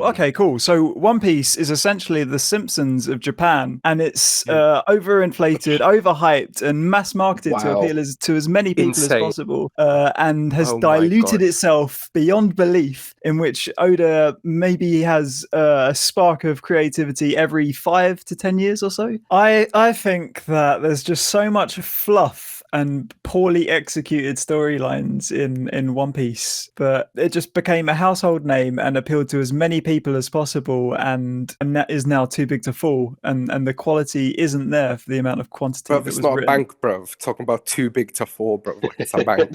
Okay, cool. So One Piece is essentially the Simpsons of Japan, and it's overinflated, overhyped, and mass marketed to Wow. appeal to as many people as Insane. possible, and has Oh my diluted God. itself beyond belief. In which Oda maybe has a spark of creativity every 5 to 10 years or so. I think that there's just so much fluff and poorly executed storylines in One Piece, but it just became a household name and appealed to as many people as possible, and that is now too big to fall, and the quality isn't there for the amount of quantity Bruv, that it's was not written. a bank, bruv. Talking about too big to fall, bruv. Like it's a bank.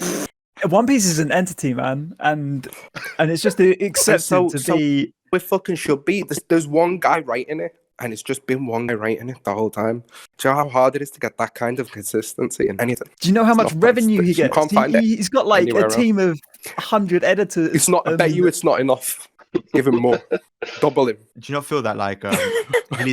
One Piece is an entity, man, and it's just accepted to be. We fucking should be. There's one guy writing it, and it's just been one guy writing it the whole time. Do you know how hard it is to get that kind of consistency in anything? Do you know how It's much not- revenue he you gets? can't find it He's got like a anywhere else. team of 100 editors. It's not. I bet you it's not enough. Give him more. Double him. Do you not feel that like he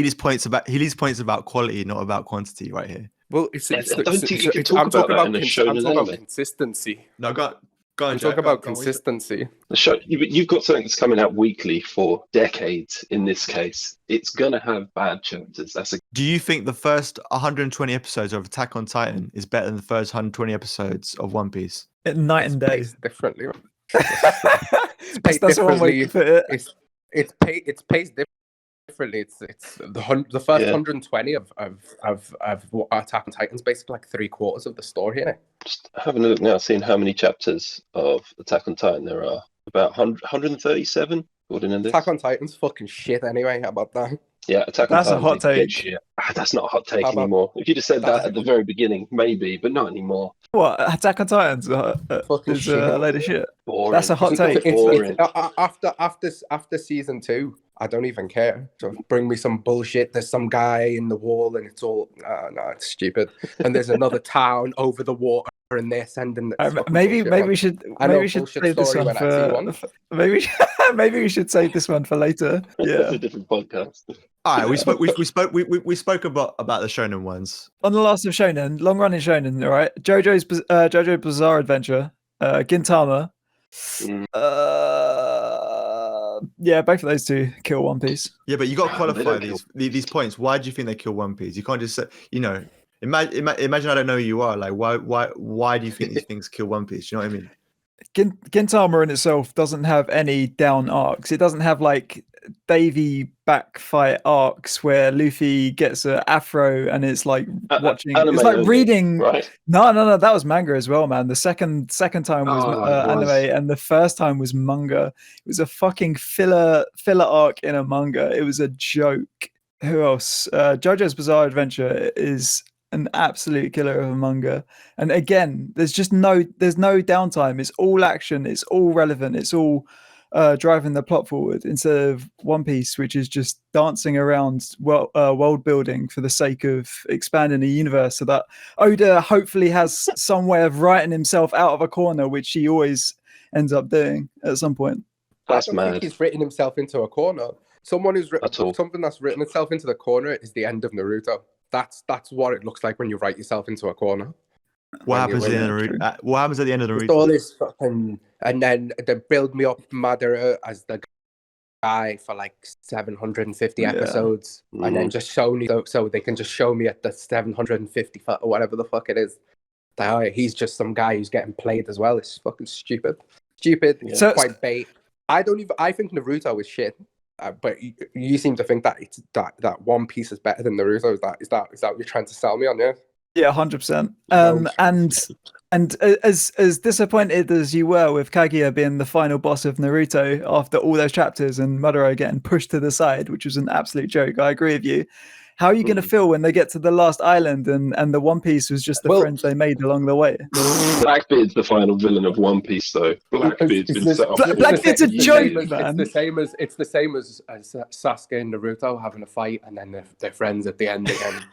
leaves points about quality, not about quantity, right here? Well, I don't think you can talk I'm talking about that in a shonen I'm talking about anime. consistency. No, go on. I'm Jack, talking about go on, consistency. The show, you've got something that's coming out weekly for decades. In this case, it's gonna have bad chapters. Do you think the first 120 episodes of Attack on Titan is better than the first 120 episodes of One Piece? Night and day. Paced differently. That's one way to put it. It's paced differently. It's the first 120 of Attack on Titan's basically like 3/4 of the story in it. Just having a look now, seeing how many chapters of Attack on Titan there are. About 137, according to this. Attack on Titan's fucking shit anyway. How about that? Yeah, Attack on That's a Titan. hot take. Shit. That's not a hot take How about- anymore. If you'd have said That's that at the very beginning, maybe, but not anymore. What, Attack on Titan's Fucking is shit. a load of shit? Boring. That's a hot take. Boring. After season 2, I don't even care. So bring me some bullshit. There's some guy in the wall, and it's all no, it's stupid. And there's another town over the water, and they're sending. Maybe we should save this story one when I see one. for maybe we should save this one for later. That's Yeah. a different podcast. All right, we spoke about the shonen ones. On the last of Shonen, long running Shonen, all right. Jojo Bizarre Adventure, Gintama. Yeah, both of those two kill One Piece. Yeah, but you got to They qualify don't these points. Why do you think they kill One Piece? You can't just say, imagine I don't know who you are. Like, why do you think these things kill One Piece? You know what I mean? Gintama in itself doesn't have any down arcs. It doesn't have like Davy backfight arcs where Luffy gets an afro and it's like watching. It's like only, reading. Right? No, that was manga as well, man. The second time was anime, and the first time was manga. It was a fucking filler arc in a manga. It was a joke. Who else? JoJo's Bizarre Adventure is an absolute killer of a manga, and again, there's no downtime. It's all action. It's all relevant. It's all driving the plot forward, instead of One Piece, which is just dancing around world building for the sake of expanding the universe, so that Oda hopefully has some way of writing himself out of a corner, which he always ends up doing at some point. That's I don't mad. think he's written himself into a corner. Something At all. that's written itself into the corner is the end of Naruto. That's what it looks like when you write yourself into a corner. What happens at the end of Naruto? What happens at the end of It's all Naruto? this fucking, and then they build me up Madara as the guy for like 750 Yeah. episodes, and then just show me so they can just show me at the 750 or whatever the fuck it is. Like, oh, he's just some guy who's getting played as well. It's fucking stupid. It's So- quite bait. I think Naruto is shit. But you seem to think that it's that One Piece is better than Naruto. Is that what you're trying to sell me on? Yeah, 100%. No. And as disappointed as you were with Kaguya being the final boss of Naruto after all those chapters and Madara getting pushed to the side, which was an absolute joke, I agree with you. How are you going to feel when they get to the last island and the One Piece was just the friends they made along the way? Blackbeard's the final villain of One Piece, though. Blackbeard's been set up. Blackbeard's a joke, man. It's the same as Sasuke and Naruto having a fight, and then they're friends at the end again.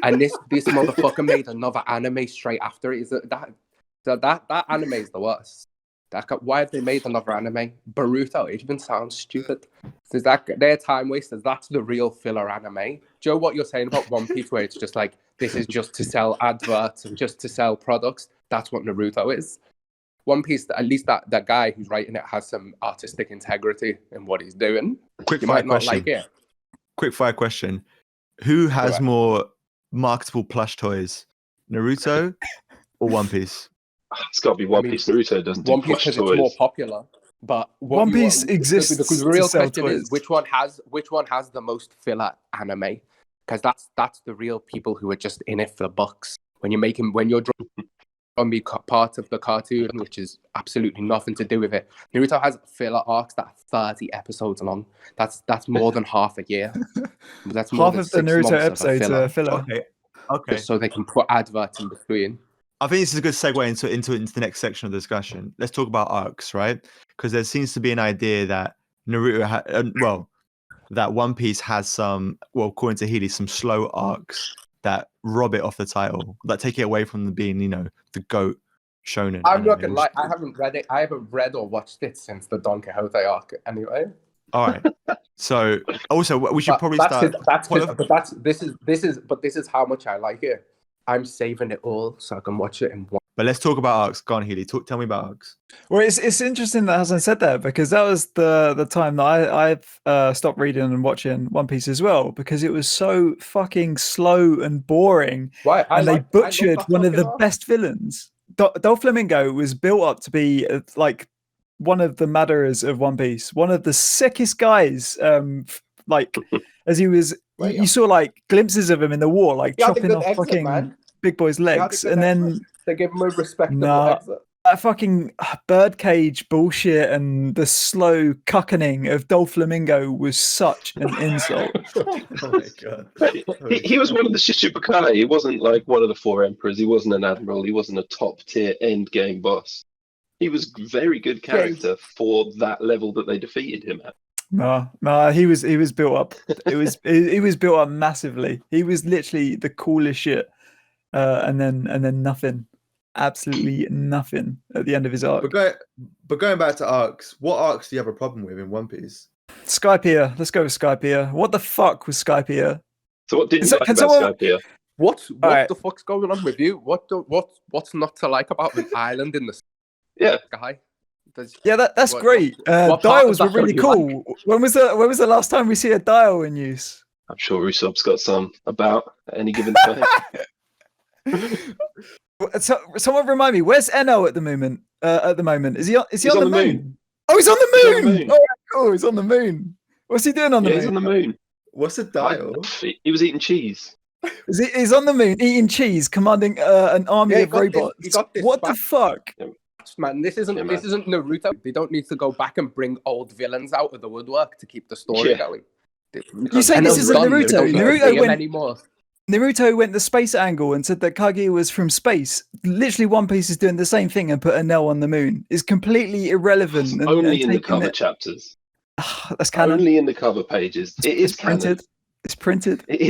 And this motherfucker made another anime straight after it. That anime is the worst. Why have they made another anime? Boruto, it even sounds stupid. They're time wasters. That's the real filler anime. Joe, what you're saying about One Piece, where it's just like, this is just to sell adverts and just to sell products, that's what Naruto is. One Piece, at least that guy who's writing it has some artistic integrity in what he's doing. Quick You fire might not question. like it. Quick fire question. Who has Right. more marketable plush toys, Naruto or One Piece? It's got to be One mean, Piece. Naruto doesn't do One Piece plush because it's more toys. popular. But One Piece exists The real to sell question is toys. which one has the most filler anime? Because that's the real people who are just in it for bucks. When you're drawing me part of the cartoon, which is absolutely nothing to do with it. Naruto has filler arcs that are 30 episodes long. That's more than half a year. That's more Half than of the 6 Naruto months of a episodes are filler. Okay. Just so they can put adverts in between. I think this is a good segue into the next section of the discussion. Let's talk about arcs, right? Because there seems to be an idea that Naruto, that One Piece has some, well, according to Healy, some slow arcs that rob it off the title, that take it away from being, the GOAT shonen. I'm not anime, gonna lie, I haven't read it. I haven't read or watched it since the Don Quixote arc. Anyway. All right. So also we should probably start. This is how much I like it. I'm saving it all so I can watch it in one. But let's talk about arcs. Go on, Healy. Tell me about arcs. Well, it's interesting that Hassan said that, because that was the time that I've stopped reading and watching One Piece as well, because it was so fucking slow and boring. Right, They butchered one of the best villains. Doflamingo was built up to be like one of the Madaras of One Piece, one of the sickest guys. Like as he was, you saw like glimpses of him in the war, like chopping off fucking Big Boy's legs, and then they gave him a respectable exit. That fucking birdcage bullshit and the slow cuckening of Doflamingo was such an insult. Oh my god! He was one of the Shichibukai. He wasn't like one of the 4 emperors. He wasn't an admiral. He wasn't a top tier end game boss. He was very good character for that level that they defeated him at. No, he was built up. He was built up massively. He was literally the coolest shit, and then nothing, absolutely nothing at the end of his arc. But going back to arcs, what arcs do you have a problem with in One Piece? Skypiea. Let's go with Skypiea. What the fuck was Skypiea? So what did you like about Skypiea? What the fuck's going on with you? What's not to like about an island in the sky? That's great. Dials were really cool. Like? When was the last time we see a dial in use? I'm sure Usopp's got some about at any given time. So, someone remind me, where's Enel at the moment? Is he on the moon? Oh, he's on the moon. Oh, cool. He's on the moon. What's he doing on the moon? He's on the moon. What's a dial? He was eating cheese. He's on the moon eating cheese, commanding an army of robots. What the fuck? Man, this isn't Naruto. They don't need to go back and bring old villains out of the woodwork to keep the story going. You say this isn't Naruto? Naruto went the space angle and said that Kaguya was from space. Literally, One Piece is doing the same thing and put Enel on the moon. It's completely irrelevant. Only in the cover chapters. That's canon. Only in the cover pages. It's printed. Canon. It's printed. It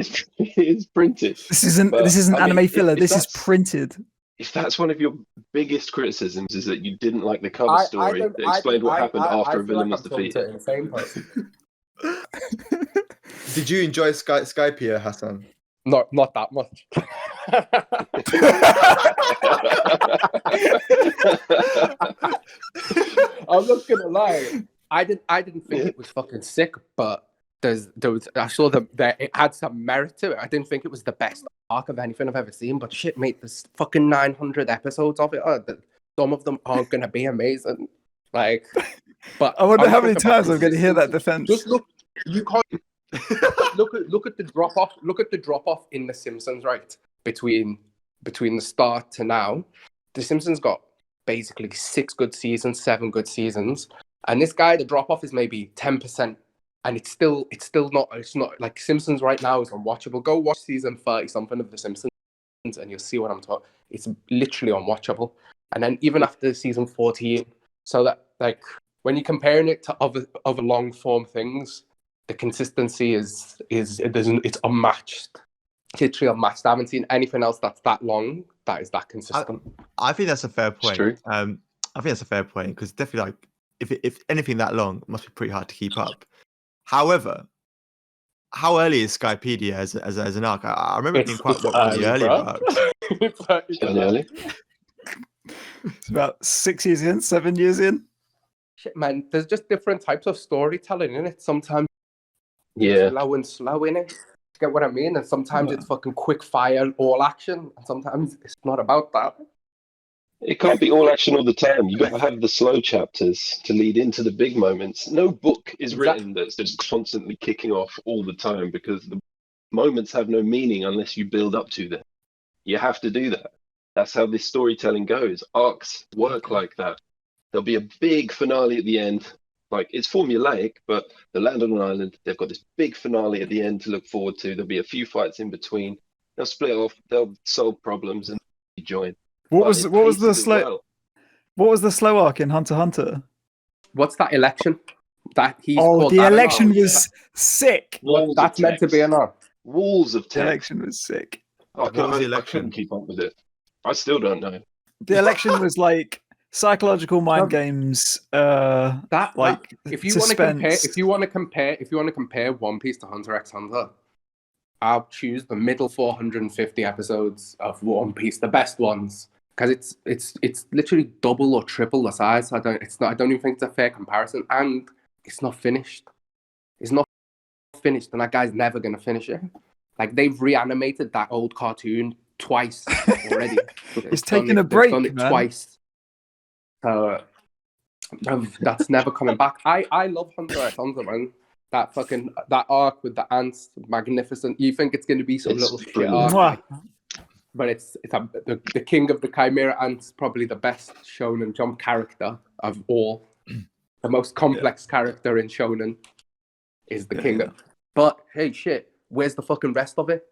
is printed. This isn't anime filler. This is printed. If that's one of your biggest criticisms, is that you didn't like the cover story that explained what happened after a villain was defeated. Did you enjoy Skypiea, Hassan? Not that much. I'm not gonna lie. I didn't think it was fucking sick, but I saw that it had some merit to it. I didn't think it was the best arc of anything I've ever seen, but shit, mate, there's fucking 900 episodes of it. Some of them aren't gonna be amazing. Like, but I wonder how many times I'm gonna hear that defense. Just look, you can't look at the drop off. Look at the drop off in the Simpsons, right? Between the start to now, the Simpsons got basically 6 good seasons, 7 good seasons, and this guy, the drop off is maybe 10%. And it's not like Simpsons right now is unwatchable. Go watch season 30 something of The Simpsons and you'll see what I'm talking. It's literally unwatchable. And then even after season 14, so that like when you're comparing it to other long form things, the consistency is it's unmatched. It's literally unmatched. I haven't seen anything else that's that long that is that consistent. I think that's a fair point. It's true. I think that's a fair point because definitely like if anything that long, it must be pretty hard to keep up. However, how early is Skypedia as an arc? I remember it being quite one of the early arcs. Early. It's about 6 years in, 7 years in. Shit, man, there's just different types of storytelling in it. Sometimes Yeah. slow in it. Get what I mean? And sometimes it's fucking quick fire, all action. And sometimes it's not about that. It can't be all action all the time. You got to have the slow chapters to lead into the big moments. No book is written that's just constantly kicking off all the time because the moments have no meaning unless you build up to them. You have to do that. That's how this storytelling goes. Arcs work like that. There'll be a big finale at the end. Like, it's formulaic, but they land on an island. They've got this big finale at the end to look forward to. There'll be a few fights in between. They'll split off. They'll solve problems and join. What was the slow arc in Hunter x Hunter? What's that election? That he's the election was sick. That's meant to be an arc. Walls of text. The election was sick. I couldn't keep up with it. I still don't know. The election was like psychological mind games. If you want to compare One Piece to Hunter x Hunter, I'll choose the middle 450 episodes of One Piece, the best ones, because it's literally double or triple the size. I don't even think it's a fair comparison, and it's not finished. It's not finished, and that guy's never gonna finish it. Like, they've reanimated that old cartoon twice already. It's taking a break, done it man. Twice. So that's never coming back. I love Hunter x Hunter, man. That arc with the ants, magnificent. You think it's going to be some little shit arc, but it's the king of the Chimera ants, probably the best Shonen Jump character of all. The most complex character in Shonen is the king. But hey, shit, where's the fucking rest of it?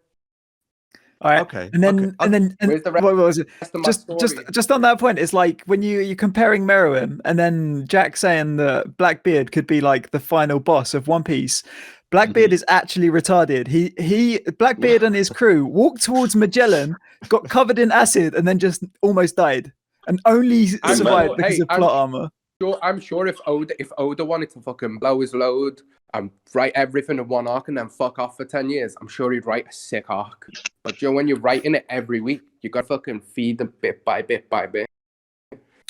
All right. Okay. And then where's the rest, what was it? rest of my story? Just on that point, it's like when you're comparing Meruem and then Jack saying that Blackbeard could be like the final boss of One Piece. Blackbeard is actually retarded. Blackbeard and his crew walked towards Magellan, got covered in acid, and then just almost died, and only survived because of plot armor. I'm sure if Oda wanted to fucking blow his load and write everything in one arc and then fuck off for 10 years, I'm sure he'd write a sick arc. But when you're writing it every week, you gotta fucking feed them bit by bit by bit.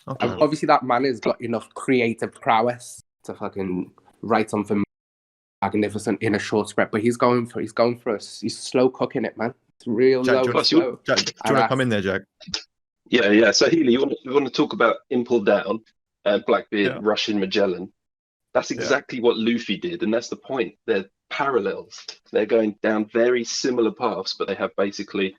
Okay. And obviously that man has got enough creative prowess to fucking write something magnificent in a short spread. But he's slow cooking it, man. It's real Jack, low. do you want to come in there, Jack? Yeah. So Healy, you want to talk about Impel Down and Blackbeard rushing Magellan? That's exactly what Luffy did, and that's the point. They're parallels. They're going down very similar paths, but they have basically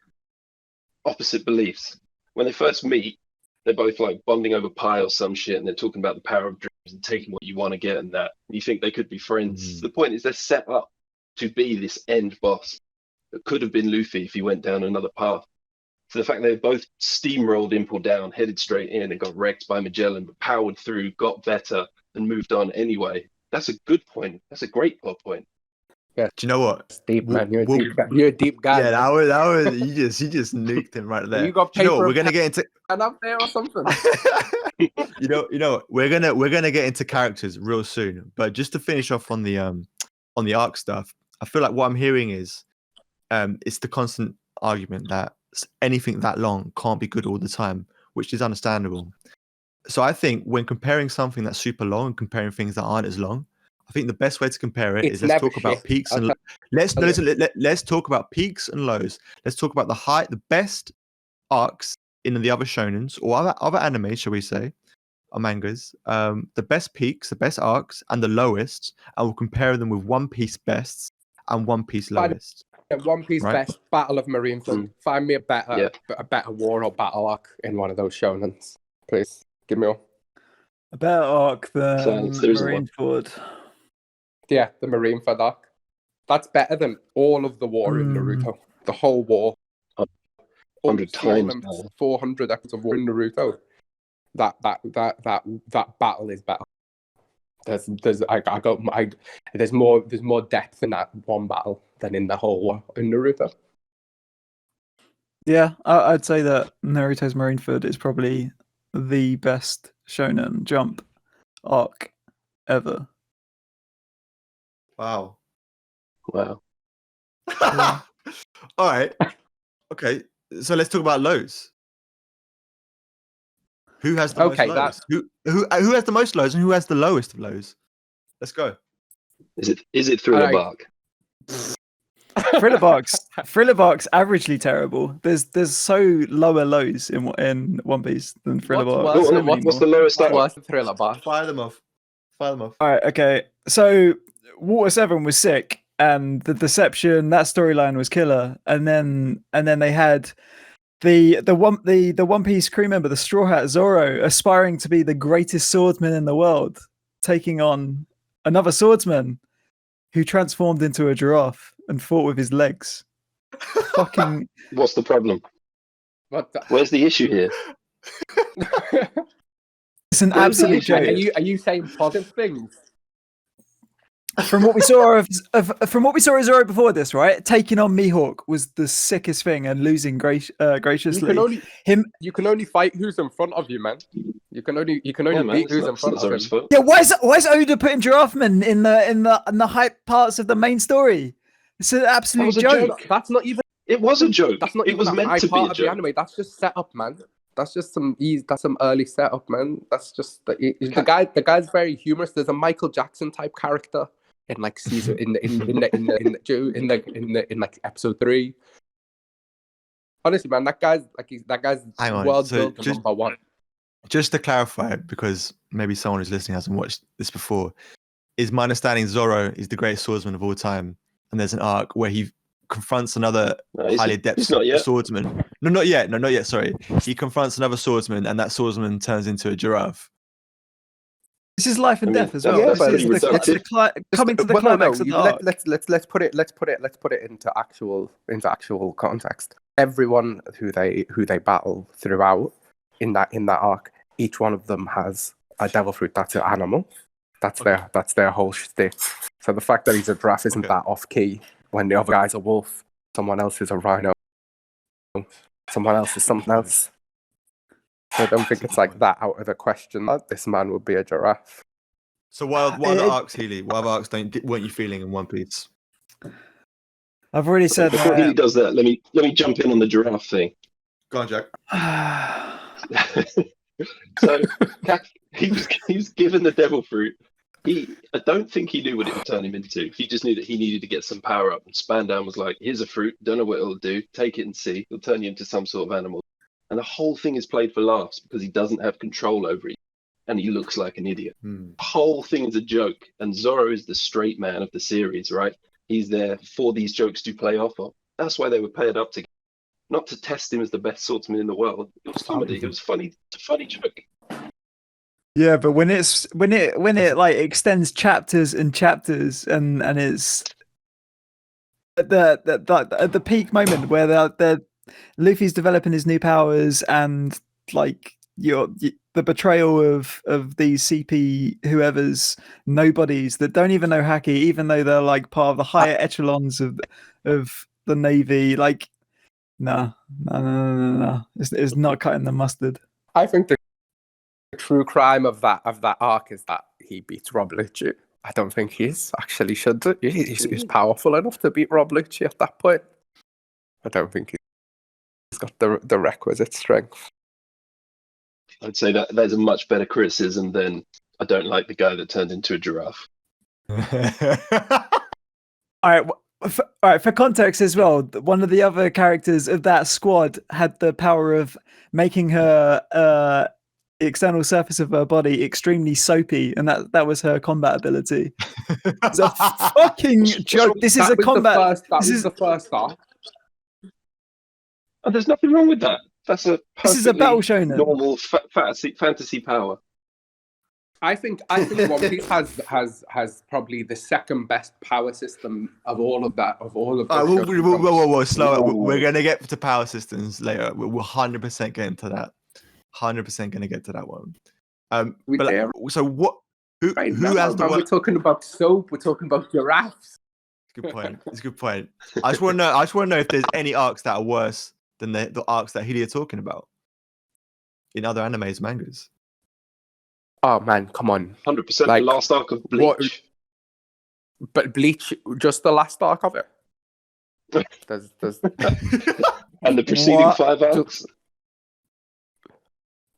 opposite beliefs. When they first meet, they're both like bonding over pie or some shit, and they're talking about the power of dreams and taking what you want to get and that. You think they could be friends. The point is they're set up to be this end boss that could have been Luffy if he went down another path. So the fact they both steamrolled Impel Down, headed straight in and got wrecked by Magellan, but powered through, got better, and moved on anyway. That's a good point. That's a great plot point. Yeah. Do you know what? That's deep, man. You're a deep guy. Yeah, that was you just nuked him right there. You got paper. we're gonna get into and up there or something. you know, we're gonna get into characters real soon. But just to finish off on the arc stuff, I feel like what I'm hearing is it's the constant argument that anything that long can't be good all the time, which is understandable. So I think when comparing something that's super long and comparing things that aren't as long, I think the best way to compare it is let's talk about peaks and let's talk about peaks and lows. Let's talk about the best arcs in the other shonens or other anime, shall we say, or mangas. The best peaks, the best arcs, and the lowest, and we'll compare them with One Piece bests and One Piece lowest. One Piece best, Battle of Marineford. Find me a better war or battle arc in one of those shonens, please. Give me all. A better arc than Marineford. Yeah, the Marineford arc. That's better than all of the war in Naruto. The whole war. 100 times. 400 episodes of war in Naruto. That battle is better. There's more depth in that one battle than in the whole war in Naruto. Yeah, I'd say that Naruto's Marineford is probably the best Shonen Jump arc ever. Wow. All right. Okay. So let's talk about lows. Who has the most lows? Who has the most lows and who has the lowest of lows? Let's go. Is it Thriller Bark? Thriller Bark's averagely terrible. There's so lower lows in One Piece than Thriller Bark. What's the lowest? What's Thriller Bark? Fire them off. All right, okay. So Water 7 was sick, and the Deception, that storyline was killer, and then they had the One Piece crew member, the Straw Hat Zoro, aspiring to be the greatest swordsman in the world, taking on another swordsman who transformed into a giraffe and fought with his legs. Fucking. What's the problem? Where's the issue here? It's an absolute joke. Are you saying positive things? From what we saw of Zoro before this, right? Taking on Mihawk was the sickest thing, and losing graciously. You can only fight who's in front of you, man. You can only beat who's in front of him. Yeah, why is Oda putting Giraffeman in the hype parts of the main story? It's an absolute joke. That's not even. It was a joke. That's not it even was meant to be a joke. The anime. That's just setup, man. That's just some early setup, man. That's just the guy's very humorous. There's a Michael Jackson type character in like season in like episode 3. Honestly, man, that guy's world builder number 1. Just to clarify, because maybe someone who's listening hasn't watched this before, is my understanding Zoro is the greatest swordsman of all time, and there's an arc where he confronts another highly adept swordsman. No, not yet. Sorry, he confronts another swordsman, and that swordsman turns into a giraffe. This is life and death as well. Yeah, coming to the climax of the arc. Let's put it into actual context. Everyone who they battle throughout in that arc, each one of them has a devil fruit that's an animal. That's their whole shtick. So the fact that he's a giraffe isn't that off key when the other guy's a wolf, someone else is a rhino, someone else is something else. I don't think it's like that out of the question that this man would be a giraffe. So what other arcs, Healy? What other arcs weren't you feeling in One Piece? I've already said before Healy does that. Let me jump in on the giraffe thing. Go on, Jack. So he was given the devil fruit. I don't think he knew what it would turn him into. He just knew that he needed to get some power up. And Spandown was like, "Here's a fruit. Don't know what it'll do. Take it and see. It'll turn you into some sort of animal." And the whole thing is played for laughs because he doesn't have control over it, and he looks like an idiot. The whole thing is a joke, and Zoro is the straight man of the series, right? He's there for these jokes to play off of. That's why they were paired up together, not to test him as the best swordsman in the world. It was comedy. It was funny. It's a funny joke. Yeah, but when it like extends chapters and chapters, and it's at the peak moment where they're Luffy's developing his new powers, and like the betrayal of these CP whoever's nobodies that don't even know Haki, even though they're like part of the higher echelons of the Navy. Like, no. It's not cutting the mustard. I think the true crime of that arc is that he beats Rob Lucci. I don't think he's powerful enough to beat Rob Lucci at that point. I don't think he's got the requisite strength. I'd say that there's a much better criticism than I don't like the guy that turned into a giraffe. All right. For context as well, one of the other characters of that squad had the power of making her the external surface of her body extremely soapy, and that was her combat ability. It's a fucking joke. This is a combat. This is the first arc. And there's nothing wrong with that. This is a battle shonen. Normal fantasy power. I think One Piece has probably the second best power system of all of that. Whoa, slow up. We're gonna get to power systems later. We're 100% getting to that. 100% gonna get to that one. So what? Who has the? We're talking about soap. We're talking about giraffes. Good point. It's a good point. I just want to know if there's any arcs that are worse than the arcs that Hideo are talking about in other animes, mangas. Oh man, come on! 100%. Like, the last arc of Bleach. But Bleach, just the last arc of it. There's and the preceding 5 arcs.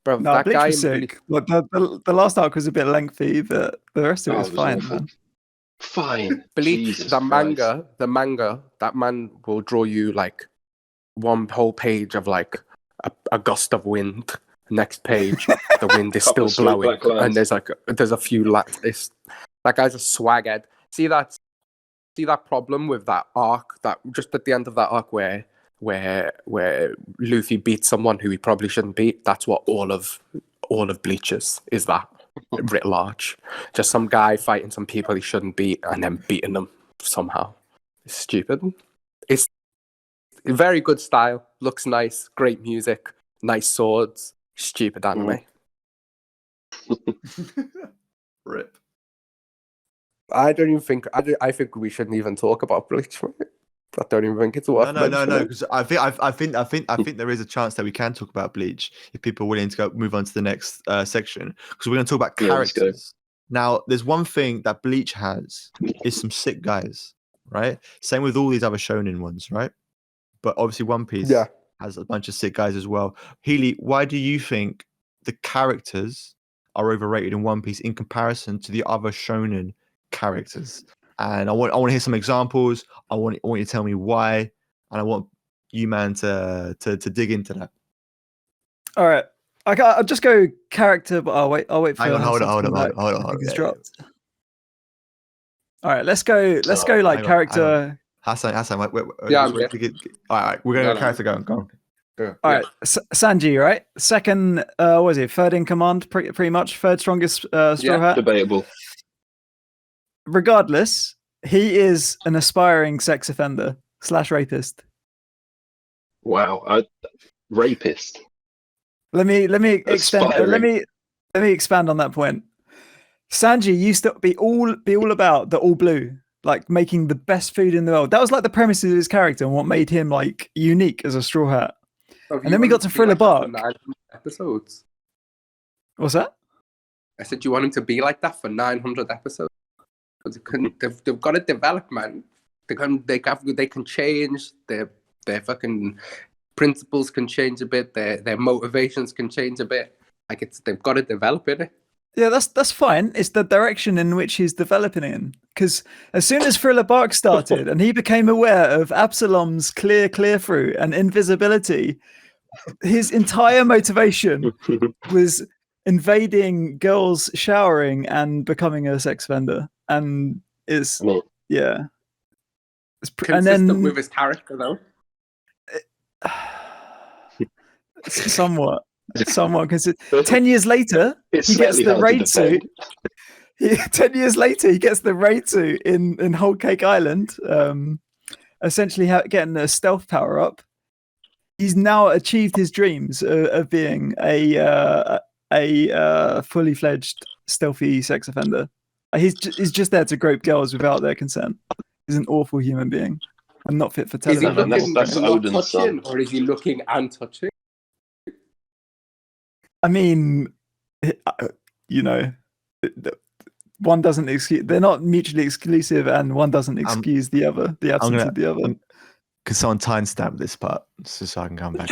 Bro, No, that Bleach guy was in Bleach, sick. Like the last arc was a bit lengthy, but the rest of it Oh, was it was fine, awful. man. Fine. Bleach, Jesus the Christ. manga, that man will draw you like one whole page of like a gust of wind. Next page, the wind is Couple still of straight blowing, black and lines. there's a few lines. That guy's a swaghead. See that problem with that arc, that just at the end of that arc where Luffy beats someone who he probably shouldn't beat. That's what all of Bleach is that writ large. Just some guy fighting some people he shouldn't beat and then beating them somehow. It's stupid. It's very good style, looks nice, great music, nice swords. Stupid anime. Rip. I don't even think. I think we shouldn't even talk about Bleach. I don't even think it's worth No. mentioning. Because I think there is a chance that we can talk about Bleach if people are willing to move on to the next section, because we're going to talk about Yeah, let's go. characters. Now, there's one thing that Bleach has is some sick guys, right? Same with all these other shonen ones, right? But obviously, One Piece Yeah. has a bunch of sick guys as well. Healy, why do you think the characters are overrated in One Piece in comparison to the other shonen characters? And I want to hear some examples. I want you to tell me why, and I want you, man, to dig into that. All right, I'll just go character, but I'll wait for Hang on, hold Hassan to on. come back. I think he's Yeah. dropped. All right, let's go like hang on. character. Hassan, wait, Yeah, just I'm wait to get. All right, we're going to No, go character. Go on. All right, Sanji, right? Second, what was he? Third in command, pretty much. Third strongest Straw Hat. Debatable. Regardless, he is an aspiring sex offender / rapist. Wow. Rapist. Let me extend. Aspiring. Let me expand on that point. Sanji used to be all about the all blue, like making the best food in the world. That was like the premise of his character and what made him like unique as a Straw Hat. And then we got to Thriller Bark. Episodes. What's that? I said you want him to be like that for 900 episodes. They've got to develop, man. They can change. Their fucking principles can change a bit. Their motivations can change a bit. Like they've got to develop it. Yeah, that's fine. It's the direction in which he's developing in. Because as soon as Thriller Bark started and he became aware of Absalom's clear through and invisibility, his entire motivation was invading girls showering and becoming a sex offender. And it's yeah. It's Consistent with his character though. Somewhat consistent. 10 years later, he gets the raid suit. 10 years later, he gets the raid suit in Whole Cake Island, essentially getting a stealth power up. He's now achieved his dreams of being a fully fledged stealthy sex offender. He's just there to grope girls without their consent. He's an awful human being and not fit for television. Is he looking That's not Odin's touching, son. or is he looking and touching? I mean, one doesn't excuse. They're not mutually exclusive, and one doesn't excuse the other. The absence of the other. Can someone timestamp this part so I can come back?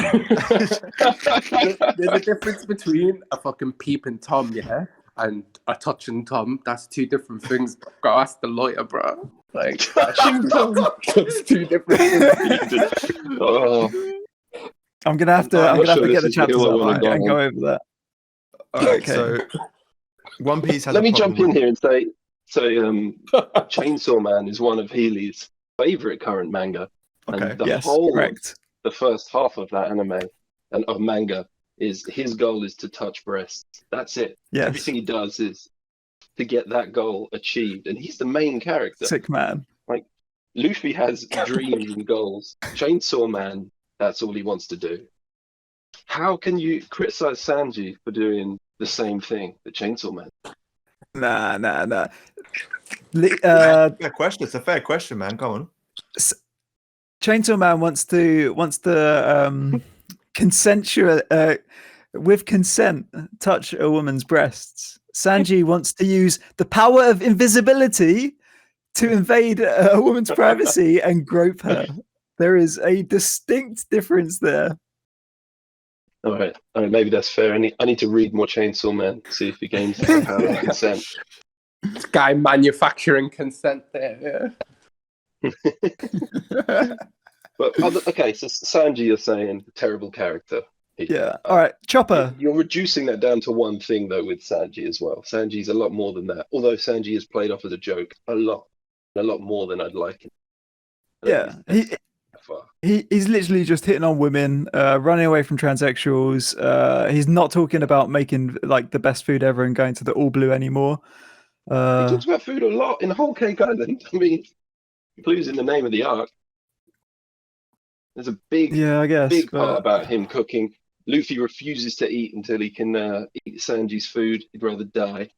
There's a difference between a fucking peeping Tom, yeah, and a touching Tom. That's two different things. Go ask the lawyer, bro. Like touching Tom. That's two different things. I'm gonna have to get the chapters up and go over that. Okay. So One Piece has. Let me jump in here and say, Chainsaw Man is one of Healy's favorite current manga. Okay. And the first half of that anime and of manga is his goal is to touch breasts. That's it. Yes. Everything he does is to get that goal achieved, and he's the main character. Sick man. Like Luffy has dreams and goals. Chainsaw Man, that's all he wants to do. How can you criticize Sanji for doing the same thing, the Chainsaw Man? Nah. Fair question. It's a fair question, man. Come on. Chainsaw Man wants to consensual with consent touch a woman's breasts. Sanji wants to use the power of invisibility to invade a woman's privacy and grope her. There is a distinct difference there. All right, maybe that's fair. I need to read more Chainsaw Man, see if he gains the power of consent. This guy manufacturing consent there. But okay, so Sanji, you're saying terrible character. Yeah. All right, Chopper. You're reducing that down to one thing though with Sanji as well. Sanji's a lot more than that. Although Sanji is played off as a joke a lot more than I'd like him. Yeah, he's literally just hitting on women, running away from transsexuals. He's not talking about making like the best food ever and going to the All Blue anymore. He talks about food a lot in Whole Cake Island. I mean, Blue's in the name of the arc. There's a big part about him cooking. Luffy refuses to eat until he can eat Sanji's food. He'd rather die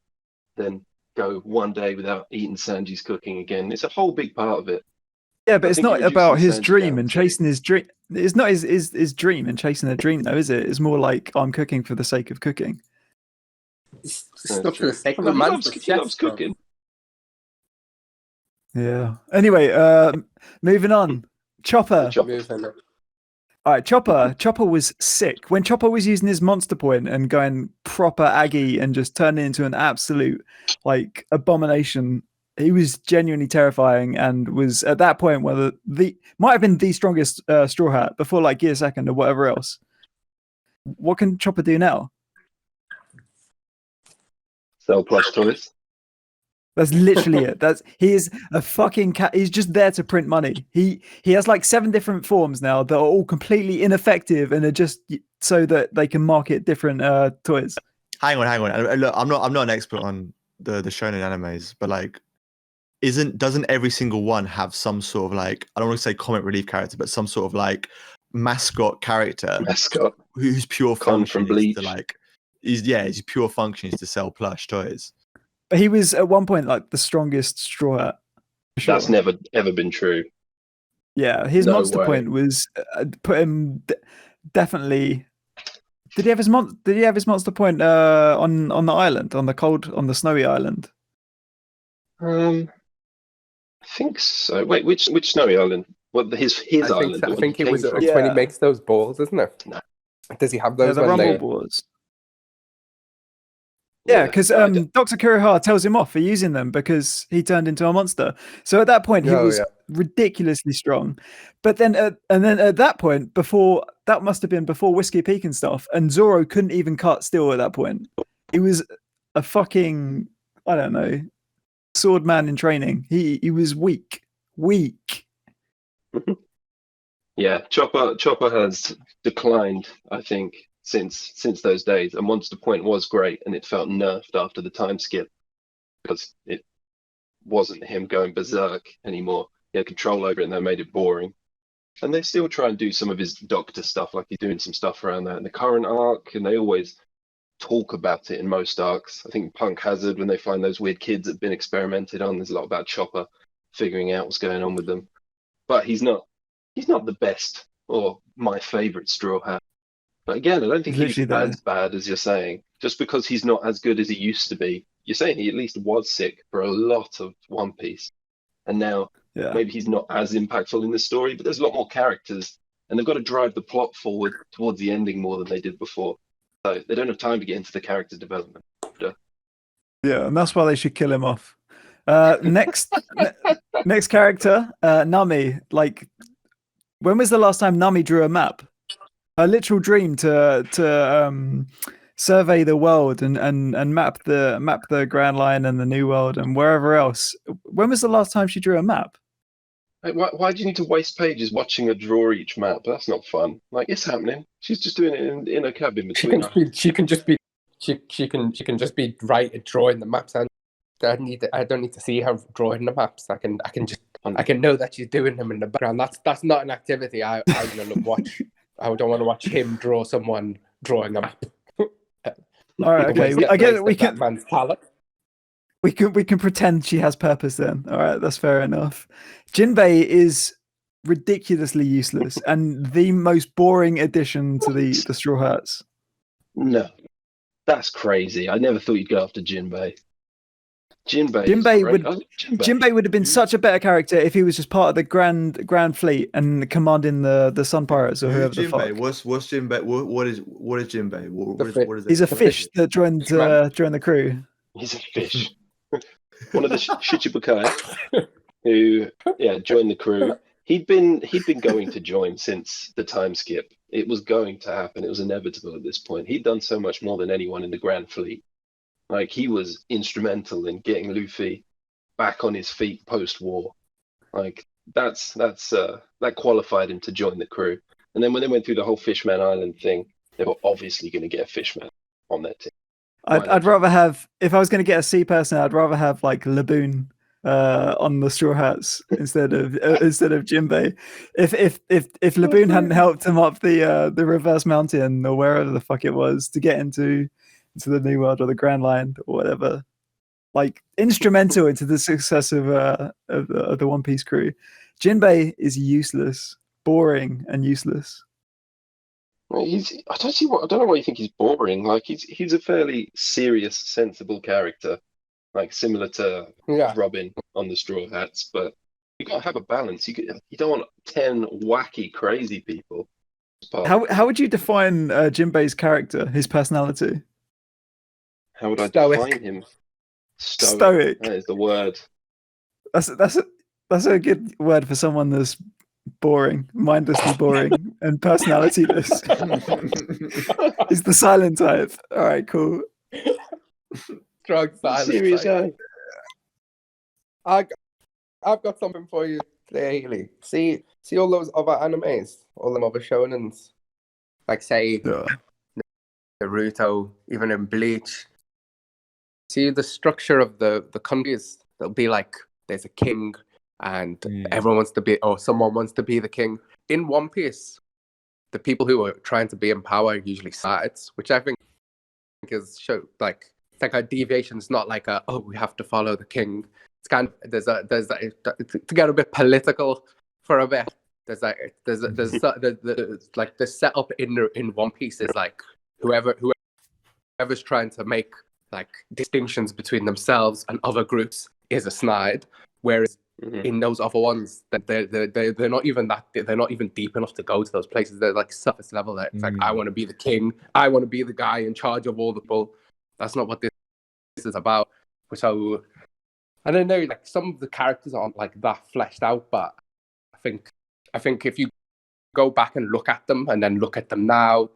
than go one day without eating Sanji's cooking again. It's a whole big part of it. Yeah, but it's not about his dream and chasing his dream. It's not his dream and chasing a dream, though, is it? It's more like I'm cooking for the sake of cooking. It's not for the sake of he loves cooking. Yeah. Anyway, moving on. Chopper. All right, Chopper was sick. When Chopper was using his monster point and going proper Aggie and just turning into an absolute like abomination, he was genuinely terrifying and was at that point whether might have been the strongest Straw Hat before like Gear Second or whatever else. What can Chopper do now? Sell plush toys. That's literally it. He is a fucking cat. He's just there to print money. He has like 7 different forms now that are all completely ineffective and are just so that they can market different toys. Hang on. Look, I'm not an expert on the shonen animes, but like, doesn't every single one have some sort of like, I don't want to say comic relief character, but some sort of like mascot character whose pure function is to like, his pure function is to sell plush toys. But he was at one point like the strongest Straw Hat. Sure. That's never ever been true. Yeah, his monster point was put him definitely. Did he have his monster point on the island, on the snowy island? I think so. Wait, which snowy island? What his island? I think it was when he makes those balls, isn't it? No. Does he have those? The rumble balls. Yeah, because Dr. Kuroha tells him off for using them because he turned into a monster. So at that point, he was ridiculously strong. But then, at that point, that must have been before Whiskey Peak and stuff, and Zoro couldn't even cut steel at that point. He was a fucking, I don't know, sword man in training. He was weak. Yeah, Chopper has declined, I think, since those days. A monster point was great, and it felt nerfed after the time skip because it wasn't him going berserk anymore. He had control over it, and that made it boring. And they still try and do some of his doctor stuff, like he's doing some stuff around that in the current arc, and they always talk about it in most arcs. I think Punk Hazard, when they find those weird kids that have been experimented on, there's a lot about Chopper figuring out what's going on with them. But he's not the best or my favorite Straw Hat. But again, I don't think he's as bad as you're saying. Just because he's not as good as he used to be. You're saying he at least was sick for a lot of One Piece. And now maybe he's not as impactful in the story, but there's a lot more characters. And they've got to drive the plot forward towards the ending more than they did before. So they don't have time to get into the character development. Yeah, and that's why they should kill him off. Next character, Nami. Like, when was the last time Nami drew a map? A literal dream to survey the world and map the Grand Line and the New World and wherever else. When was the last time she drew a map? Why do you need to waste pages watching her draw each map? That's not fun. Like, it's happening. She's just doing it in a cabin between us. She can just be drawing the maps. And I don't need to see her drawing the maps. I can know that she's doing them in the background. That's not an activity I want to watch. I don't want to watch him draw someone drawing a map. All right, okay. I get we can. Man's palette. We can pretend she has purpose then. All right, that's fair enough. Jinbei is ridiculously useless and the most boring addition to the Straw Hats. No, that's crazy. I never thought you'd go after Jinbei. Jinbei would have been such a better character if he was just part of the Grand Fleet and commanding the Sun Pirates or whoever the fuck. What's Jinbei? What is Jinbei? What is He's a fish that joined the crew. He's a fish. One of the Shichibukai who joined the crew. He'd been going to join since the time skip. It was going to happen. It was inevitable at this point. He'd done so much more than anyone in the Grand Fleet. Like, he was instrumental in getting Luffy back on his feet post-war. Like, that qualified him to join the crew. And then when they went through the whole Fishman Island thing, they were obviously going to get a Fishman on their team. I'd rather have, if I was going to get a sea person, I'd rather have like Laboon on the Straw Hats instead of Jinbei. If Laboon hadn't helped him up the reverse mountain or wherever the fuck it was to get into the New World or the Grand Line or whatever, like instrumental into the success of the One Piece crew, Jinbei is useless, boring, and useless. Well, I don't know why you think he's boring. Like, he's a fairly serious, sensible character, like similar to Robin on the Straw Hats. But you got to have a balance. You don't want 10 wacky, crazy people. How would you define Jinbei's character, his personality? How would I define him? Stoic. That is the word. That's a good word for someone that's boring, mindlessly boring, and personalityless. He's the silent type. All right, cool. Strong silent. Serious guy. I've got something for you today, Haley. See all those other animes, all them other shonens, like say Naruto, even in Bleach. See the structure of the countries. There'll be like there's a king, and everyone wants to be, or someone wants to be the king. In One Piece, the people who are trying to be in power are usually sides, which I think is like it's like a deviation. It's not like we have to follow the king. It's kind of to get a bit political for a bit. There's like the setup in One Piece is like whoever's trying to make like distinctions between themselves and other groups is a snide, whereas in those other ones that they're not even deep enough to go to those places. They're like surface level. It's like, I want to be the king, I want to be the guy in charge of all the people. That's not what this is about. So I don't know, like some of the characters aren't like that fleshed out, but I think if you go back and look at them and then look at them now,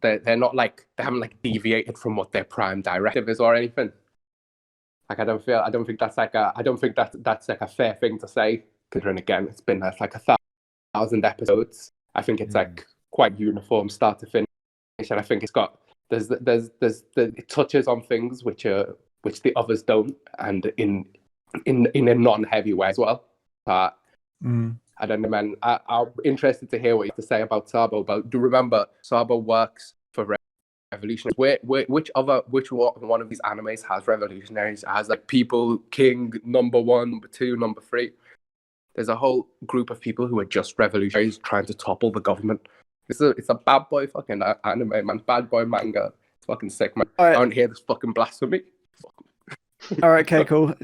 they're not like, they haven't like deviated from what their prime directive is or anything. Like I don't think that's like a fair thing to say, considering again it's been like 1,000 episodes. I think it's like quite uniform start to finish, and I think it's got it touches on things which the others don't, and in a non-heavy way as well. But I don't know, man. I'm interested to hear what you have to say about Sabo. But do remember, Sabo works for Revolutionaries. Which one of these animes has Revolutionaries? It has like people, king, number 1, number 2, number 3. There's a whole group of people who are just revolutionaries trying to topple the government. It's a bad boy fucking anime, man. Bad boy manga. It's fucking sick, man. Right. I don't hear this fucking blasphemy. All right, okay, cool.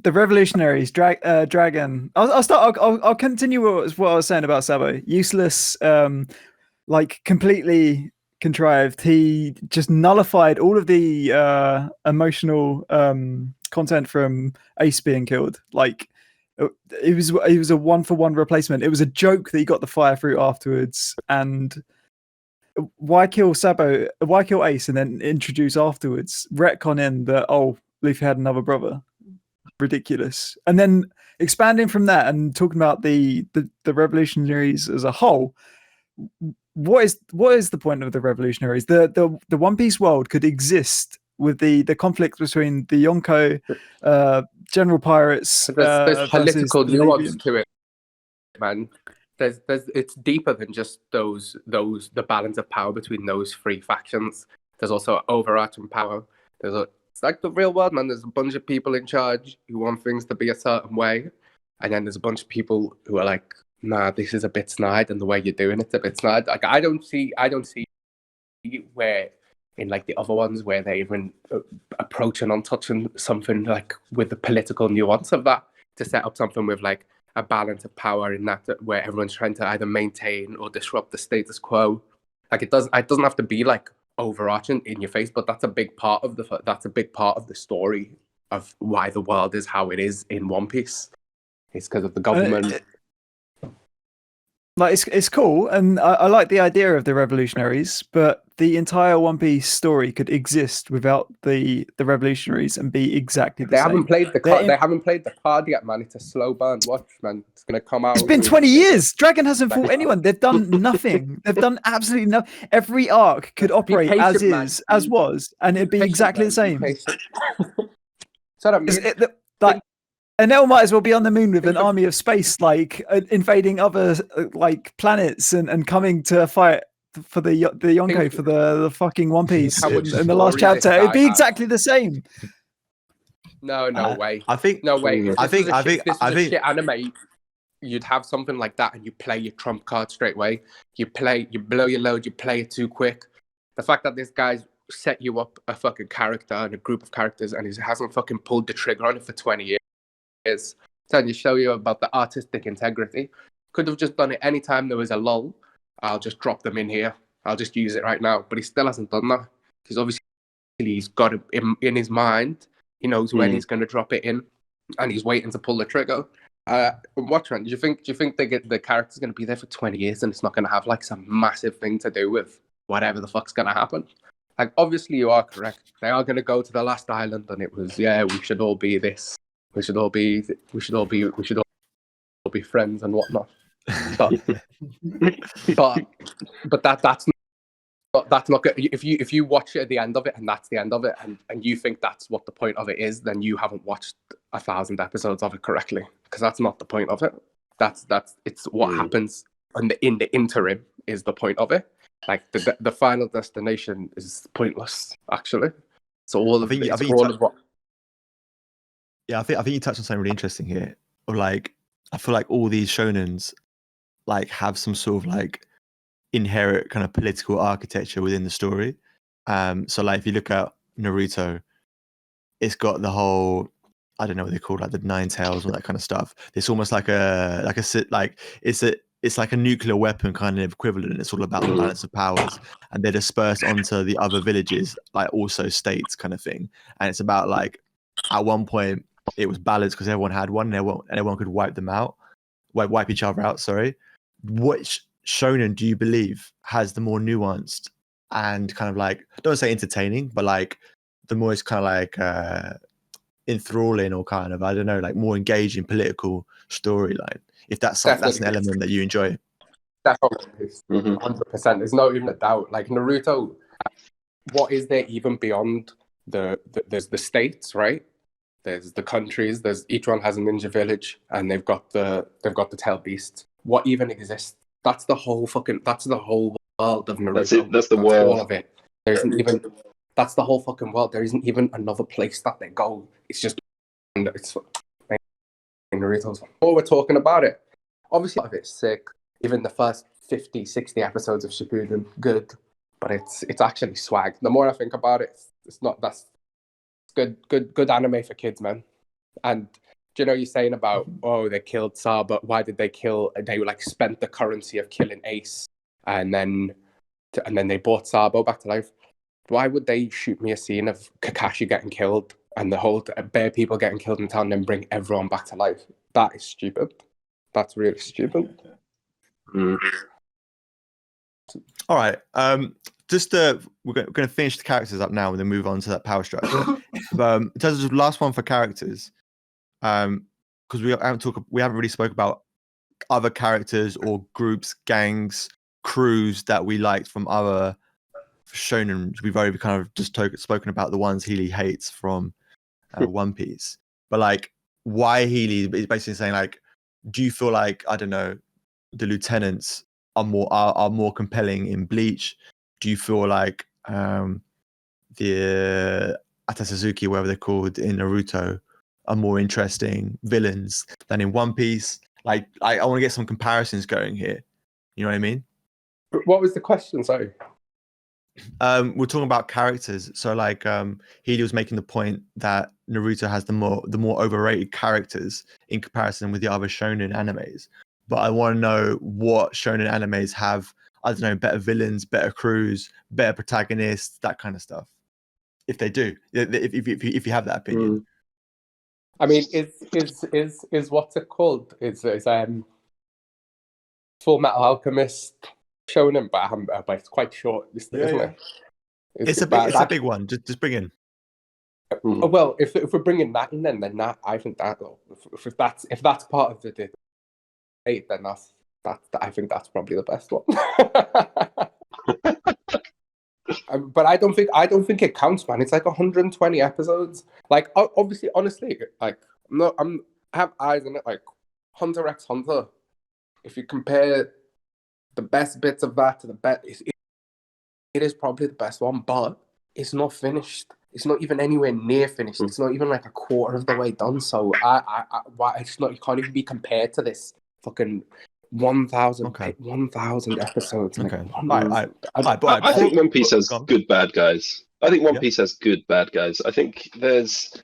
The Revolutionaries, Dragon. I'll continue what I was saying about Sabo. Useless, like completely contrived. He just nullified all of the emotional content from Ace being killed. Like it was a 1-for-1 replacement. It was a joke that he got the fire fruit afterwards. And why kill Sabo? Why kill Ace and then introduce afterwards? Retcon in that Luffy had another brother. Ridiculous. And then expanding from that and talking about the Revolutionaries as a whole. What is the point of the Revolutionaries? The One Piece world could exist with the conflict between the Yonko, General Pirates. There's political nuance to it, man. It's deeper than just the balance of power between those 3 factions. There's also overarching power. It's like the real world, man. There's a bunch of people in charge who want things to be a certain way, and then there's a bunch of people who are like, nah, this is a bit snide, and the way you're doing it's a bit snide. Like I don't see where in like the other ones where they're even approaching on touching something like with the political nuance of that to set up something with like a balance of power in that where everyone's trying to either maintain or disrupt the status quo. Like it doesn't have to be like overarching in your face, but that's a big part of the story of why the world is how it is in One Piece. It's because of the government. Like it's cool, and I like the idea of the Revolutionaries, but the entire One Piece story could exist without the Revolutionaries and be exactly the They same. haven't played the card. They haven't played the card yet, man. It's a slow burn. Watch, man. It's gonna come out. It's been 20 years. Dragon hasn't fought anyone. They've done nothing. They've done absolutely nothing. Every arc could operate patient, as man. is, as was, and it'd be Patient, exactly man. the same. So I mean, and they might as well be on the moon with an army of space, like invading other like planets and coming to fight for the Yonko for the fucking One Piece in the last chapter. It'd be exactly the same. No way. I think no way. If this was a think shit anime, you'd have something like that, and you play your trump card straight away. You blow your load. You play it too quick. The fact that this guy's set you up a fucking character and a group of characters, and he hasn't fucking pulled the trigger on it for 20 years. Trying to show you about the artistic integrity. Could have just done it anytime there was a lull. I'll just drop them in here. I'll just use it right now. But he still hasn't done that because obviously he's got it in his mind. He knows when he's going to drop it in, and he's waiting to pull the trigger. Watch, man. Do you think the character's going to be there for 20 years and it's not going to have like some massive thing to do with whatever the fuck's going to happen? Like, obviously you are correct. They are going to go to the last island, and it was we should all be this. We should all be friends and whatnot. But that's not good. If you watch it at the end of it and that's the end of it, and you think that's what the point of it is, then you haven't watched 1,000 episodes of it correctly, because that's not the point of it. It's what happens in the interim is the point of it. Like the final destination is pointless, actually. So all of what. Yeah, I think you touched on something really interesting here. Or like, I feel like all these shonens like have some sort of like inherent kind of political architecture within the story. So like if you look at Naruto, it's got the whole, I don't know what they call, like the nine tails, all that kind of stuff. It's almost like it's like a nuclear weapon kind of equivalent. It's all about the balance of powers, and they're dispersed onto the other villages, like also states kind of thing. And it's about like at one point it was balanced because everyone had one, and everyone could wipe each other out. Sorry, which shonen do you believe has the more nuanced and kind of like, don't say entertaining, but like the most kind of like enthralling, or kind of, I don't know, like more engaging political storyline? If that's something, that's an element that you enjoy. Definitely, 100%. There's no even a doubt. Like Naruto, what is there even beyond there's the states, right? There's the countries. There's each one has a ninja village, and they've got the tail beast. What even exists? That's the whole world of Naruto. That's it. That's the world. All of it. There isn't even. That's the whole fucking world. There isn't even another place that they go. It's just. It's Naruto's. Oh, we're talking about it. Obviously, a lot of it's sick. Even the first 50, 60 episodes of Shippuden, good. But it's actually swag. The more I think about it, it's not. That's good anime for kids, man. And do you know, you're saying about, they killed Saba. Why did they kill? They like spent the currency of killing Ace, and then they brought Sabo back to life. Why would they shoot me a scene of Kakashi getting killed and the whole bare people getting killed in town, and then bring everyone back to life? That is stupid. That's really stupid. All right. We're going to finish the characters up now and then move on to that power structure. But in terms of the last one for characters, because we haven't really spoke about other characters or groups, gangs, crews that we liked from other shonen. We've already kind of just spoken about the ones Healy hates from One Piece. But like, why Healy is basically saying like, do you feel like, I don't know, the lieutenants are more compelling in Bleach? Do you feel like the Atasazuki, whatever they're called in Naruto, are more interesting villains than in One Piece? Like, I want to get some comparisons going here. You know what I mean? What was the question? Sorry. we're talking about characters. So like Healy was making the point that Naruto has the more overrated characters in comparison with the other shonen animes. But I want to know what shonen animes have, I don't know, better villains, better crews, better protagonists, that kind of stuff. If they do, if you have that opinion. I mean, is what's it called? Is Full Metal Alchemist shonen, but it's quite short, isn't it? It's a big one. Just bring in. Well, if we're bringing that in, then that I think that if that's part of the debate, then that's I think that's probably the best one. But I don't think it counts, man. It's like 120 episodes. Like obviously, honestly, like I have eyes on it. Like Hunter x Hunter. If you compare the best bits of that to the best, it is probably the best one, but it's not finished. It's not even anywhere near finished. It's not even like a quarter of the way done. So it's not. You can't even be compared to this fucking 1,000 episodes. Okay. I think One Piece has good bad guys. I think One Piece has good bad guys. I think there's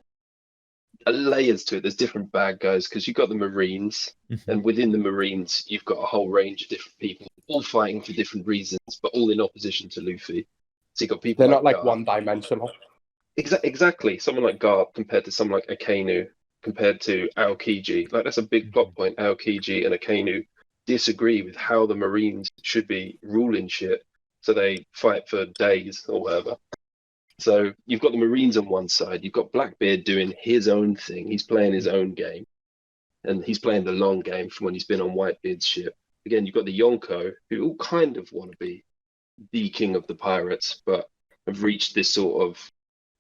layers to it. There's different bad guys because you've got the Marines, and within the Marines, you've got a whole range of different people, all fighting for different reasons, but all in opposition to Luffy. So you've got people. They're not like one-dimensional. Exactly. Someone like Garp compared to someone like Akainu, compared to Aokiji. Like that's a big plot point. Aokiji and Akainu disagree with how the Marines should be ruling shit, so they fight for days or whatever. So you've got the Marines on one side, you've got Blackbeard doing his own thing, he's playing his own game, and he's playing the long game from when he's been on Whitebeard's ship. Again, you've got the Yonko, who all kind of want to be the king of the pirates, but have reached this sort of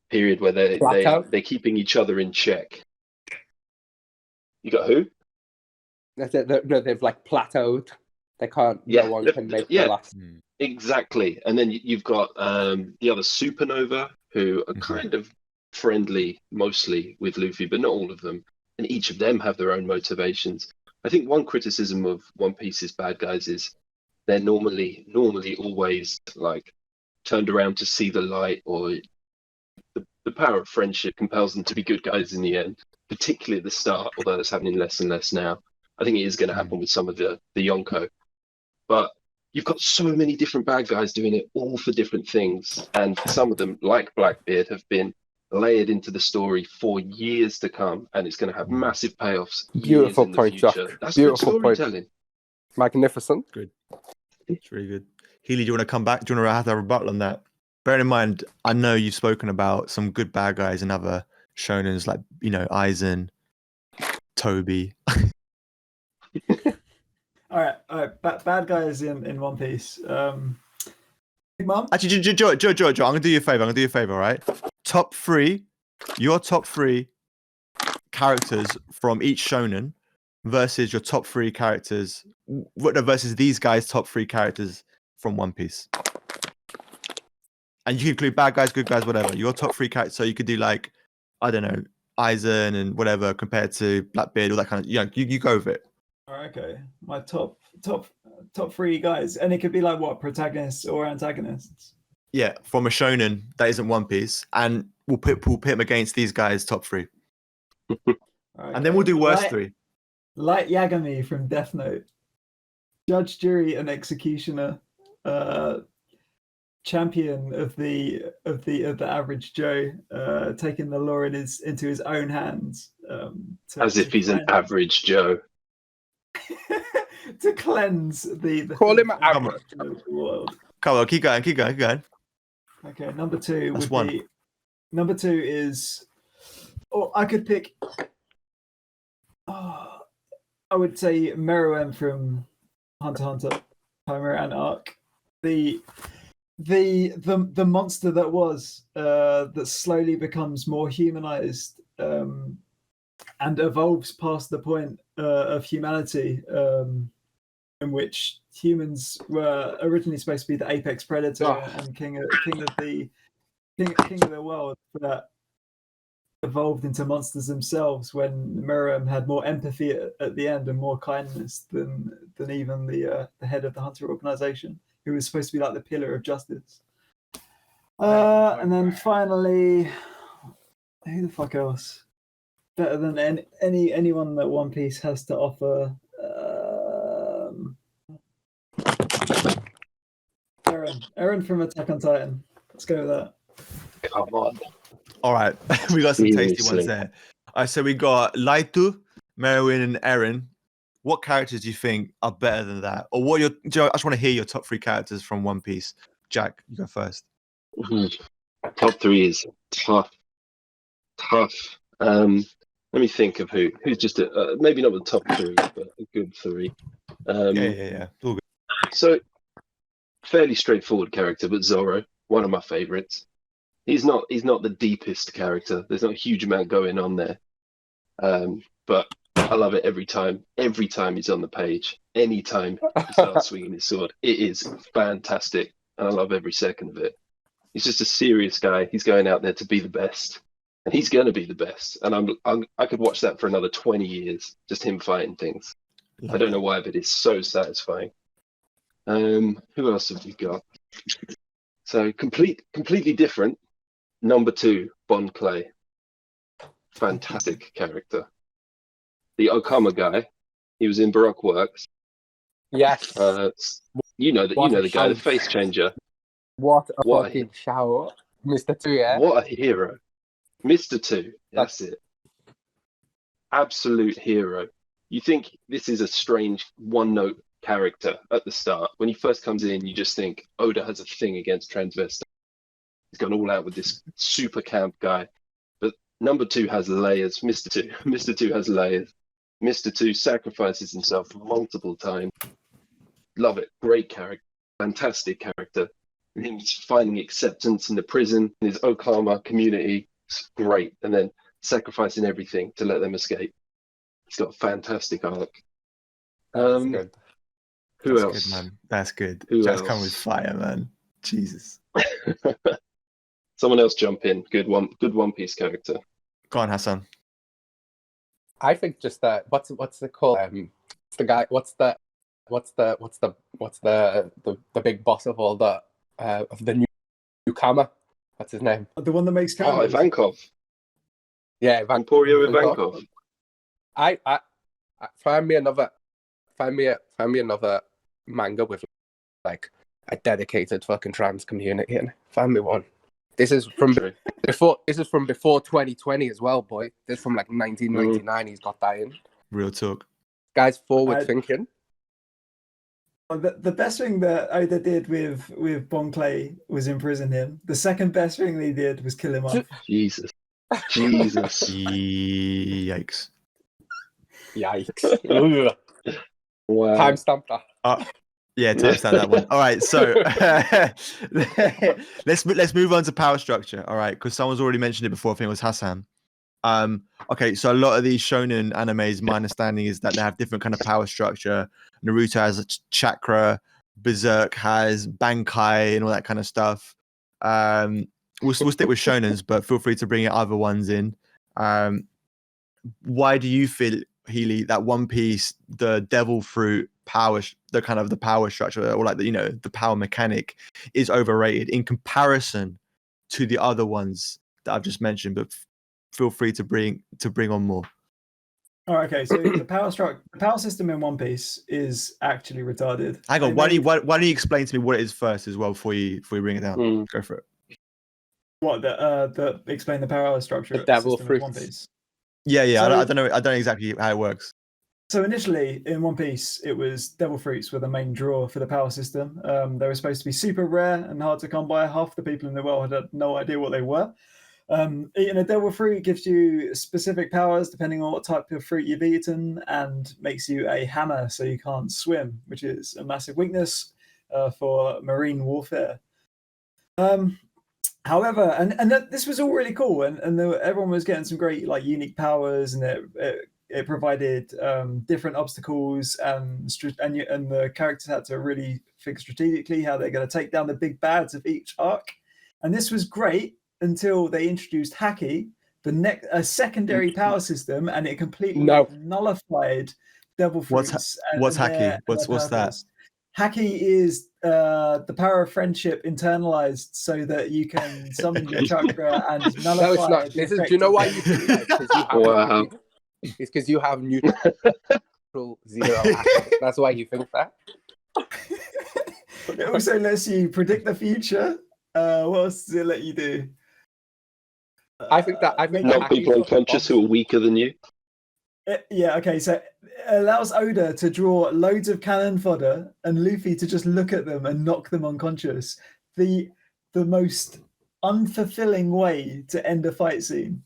period where they're keeping each other in check. You got who? No, they've like plateaued. They can't. No one can make the last. Exactly. And then you've got the other Supernova, who are kind of friendly, mostly with Luffy, but not all of them. And each of them have their own motivations. I think one criticism of One Piece's bad guys is they're normally always like turned around to see the light, or the power of friendship compels them to be good guys in the end, particularly at the start, although that's happening less and less now. I think it is going to happen with some of the Yonko. But you've got so many different bad guys doing it all for different things. And some of them, like Blackbeard, have been layered into the story for years to come. And it's going to have massive payoffs. Beautiful point, Jack. That's beautiful good storytelling. Point. Magnificent. Good. It's really good. Healy, do you want to come back? Do you want to have a rebuttal on that? Bearing in mind, I know you've spoken about some good bad guys in other shonens, like, Aizen, Toby. All right. Bad guys in One Piece. Big Mom? Actually, Jojo, I'm gonna do you a favor. All right. Your top three characters from each shonen versus your top three characters versus these guys' top three characters from One Piece. And you can include bad guys, good guys, whatever. Your top three characters. So you could do like, I don't know, Aizen and whatever compared to Blackbeard, all that kind of. You go with it. Okay, my top three guys, and it could be like what, protagonists or antagonists. Yeah, from a shonen that isn't One Piece, and we'll pit them against these guys' top three, and then we'll do worst three. Light Yagami from Death Note, Judge, Jury, and Executioner, champion of the average Joe, taking the law into his own hands. As if he's an average Joe. To cleanse the call him average of the world. Come on, keep going. Okay, number two is, or I could pick. I would say Meruem from Hunter x Hunter, Chimera Ant arc. The monster that was that slowly becomes more humanized and evolves past the point of humanity, in which humans were originally supposed to be the apex predator and king of the world, but evolved into monsters themselves when Meruem had more empathy at the end and more kindness than even the head of the Hunter organization, who was supposed to be like the pillar of justice. And then finally, who the fuck else? Better than anyone that One Piece has to offer. Eren from Attack on Titan. Let's go with that. Come on. All right, we got some tasty Seriously. ones there. All right, so we got Laitu, Merwin, and Eren. What characters do you think are better than that? Or what your? Joe, I just want to hear your top 3 characters from One Piece. Jack, you go first. Top 3 is tough. Let me think of who's just maybe not the top 3, but a good 3. Yeah. All good. So fairly straightforward character, but Zoro, one of my favorites. He's not the deepest character. There's not a huge amount going on there, but I love it every time. Every time he's on the page, anytime he starts swinging his sword, it is fantastic, and I love every second of it. He's just a serious guy. He's going out there to be the best, and he's going to be the best. And I could watch that for another 20 years, just him fighting things. I don't know why, but it's so satisfying. Who else have we got? So completely different. Number 2, Bon Clay. Fantastic character. The Okama guy. He was in Baroque Works. Yes. You know the guy, the face changer. What a fucking shout, Mr. 2, yeah? What a hero. Mr. 2, that's it. Absolute hero. You think this is a strange one-note character at the start. When he first comes in, you just think Oda has a thing against transvestites. He's gone all out with this super camp guy. But number 2 has layers. Mr. 2 has layers. Mr. 2 sacrifices himself multiple times. Love it. Great character. Fantastic character. And him finding acceptance in the prison, in his Okama community. It's great. And then sacrificing everything to let them escape. He's got a fantastic arc. That's good. Who That's else? good, man. That's good. Who Jack's else? come with fire, man. Jesus. Someone else jump in. Good One Piece character. Go on, Hassan. I think just that. What's it called? The guy. What's the big boss of all the of the newcomer? What's his name? The one that makes Oh, cameras. Ivankov. Yeah, Emporio Ivankov. I find me another manga with like a dedicated fucking trans community and find me one. This is from before 2020 as well, boy. This is from like 1999. He's got that in. Real talk. Guy's forward thinking. The best thing that Oda did with Bon Clay was imprison him. The second best thing they did was kill him off. Jesus. Yikes. Yikes. Wow. Timestamp that. Yeah, timestamp that one. All right, so let's move on to power structure. All right, because someone's already mentioned it before. I think it was Hassan. Okay, so a lot of these shonen animes, my understanding is that they have different kind of power structure. Naruto has a chakra, Berserk has Bankai and all that kind of stuff. We'll stick with shonens, but feel free to bring your other ones in. Why do you feel, Healy, that One Piece, the devil fruit power, the kind of the power structure, or like the power mechanic, is overrated in comparison to the other ones that I've just mentioned? But feel free to bring on more. All right, okay. So the power system in One Piece is actually retarded. Hang on, why don't you explain to me what it is first as well before you bring it down? Go for it. What explain the power structure? The devil fruit. fruits. One Piece. Yeah. So, I don't know exactly how it works. So initially in One Piece, it was devil fruits were the main draw for the power system. They were supposed to be super rare and hard to come by. Half the people in the world had no idea what they were. Eating a devil fruit gives you specific powers depending on what type of fruit you've eaten, and makes you a hammer so you can't swim, which is a massive weakness for marine warfare. However, and this was all really cool, and everyone was getting some great unique powers, and it provided different obstacles, and the characters had to really think strategically how they're going to take down the big bads of each arc, and this was great until they introduced Haki, a secondary power system, and it completely nullified devil fruits. What's Haki? What's that? Haki is the power of friendship internalized so that you can summon your chakra and nullify. No, it's not. The This is. Do effect you know of why it. you think that? Because you have. Wow. It's because you have neutral zero. Haki. That's why you think that. It also lets you predict the future. What else does it let you do? I think that. I think Knock that people unconscious who are weaker than you. Yeah, okay, so it allows Oda to draw loads of cannon fodder and Luffy to just look at them and knock them unconscious. The most unfulfilling way to end a fight scene.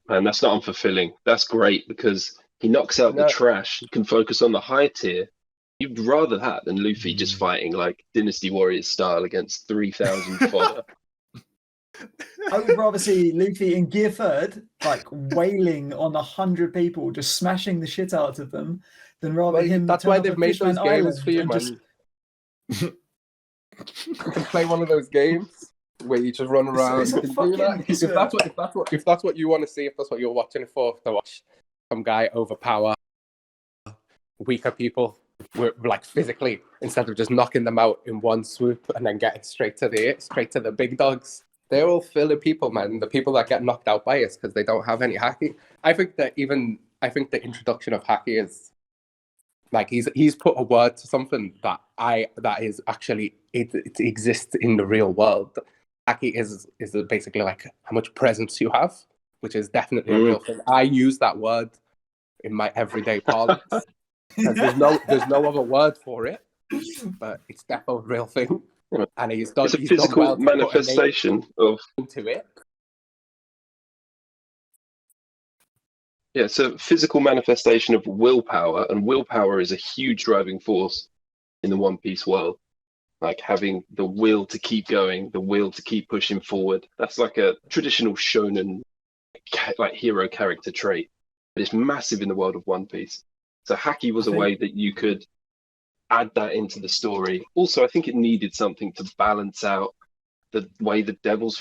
Man, that's not unfulfilling. That's great because he knocks out the trash. You can focus on the high tier. You'd rather that than Luffy just fighting like Dynasty Warriors style against 3,000 fodder. I would rather see Luffy in Gear Third, like wailing on 100 people, just smashing the shit out of them, than rather him. That's why they've made those games for you, man. You can play one of those games where you just run around. It's You can do that. If that's what you want to see, if that's what you're watching it for, to watch some guy overpower weaker people, like physically, instead of just knocking them out in one swoop and then getting straight to the big dogs. They're all filler people, man. The people that get knocked out by it because they don't have any haki. I think the introduction of haki is like he's put a word to something that is actually it exists in the real world. Haki is basically like how much presence you have, which is definitely a real thing. I use that word in my everyday parlance. There's no other word for it, but it's definitely a real thing. And he's done. It's a physical manifestation of into it. Yeah, it's a physical manifestation of willpower, and willpower is a huge driving force in the One Piece world. Like having the will to keep going, the will to keep pushing forward. That's like a traditional shonen, like hero character trait, but it's massive in the world of One Piece. So haki was a way that you could add that into the story. Also, I think it needed something to balance out the way the devil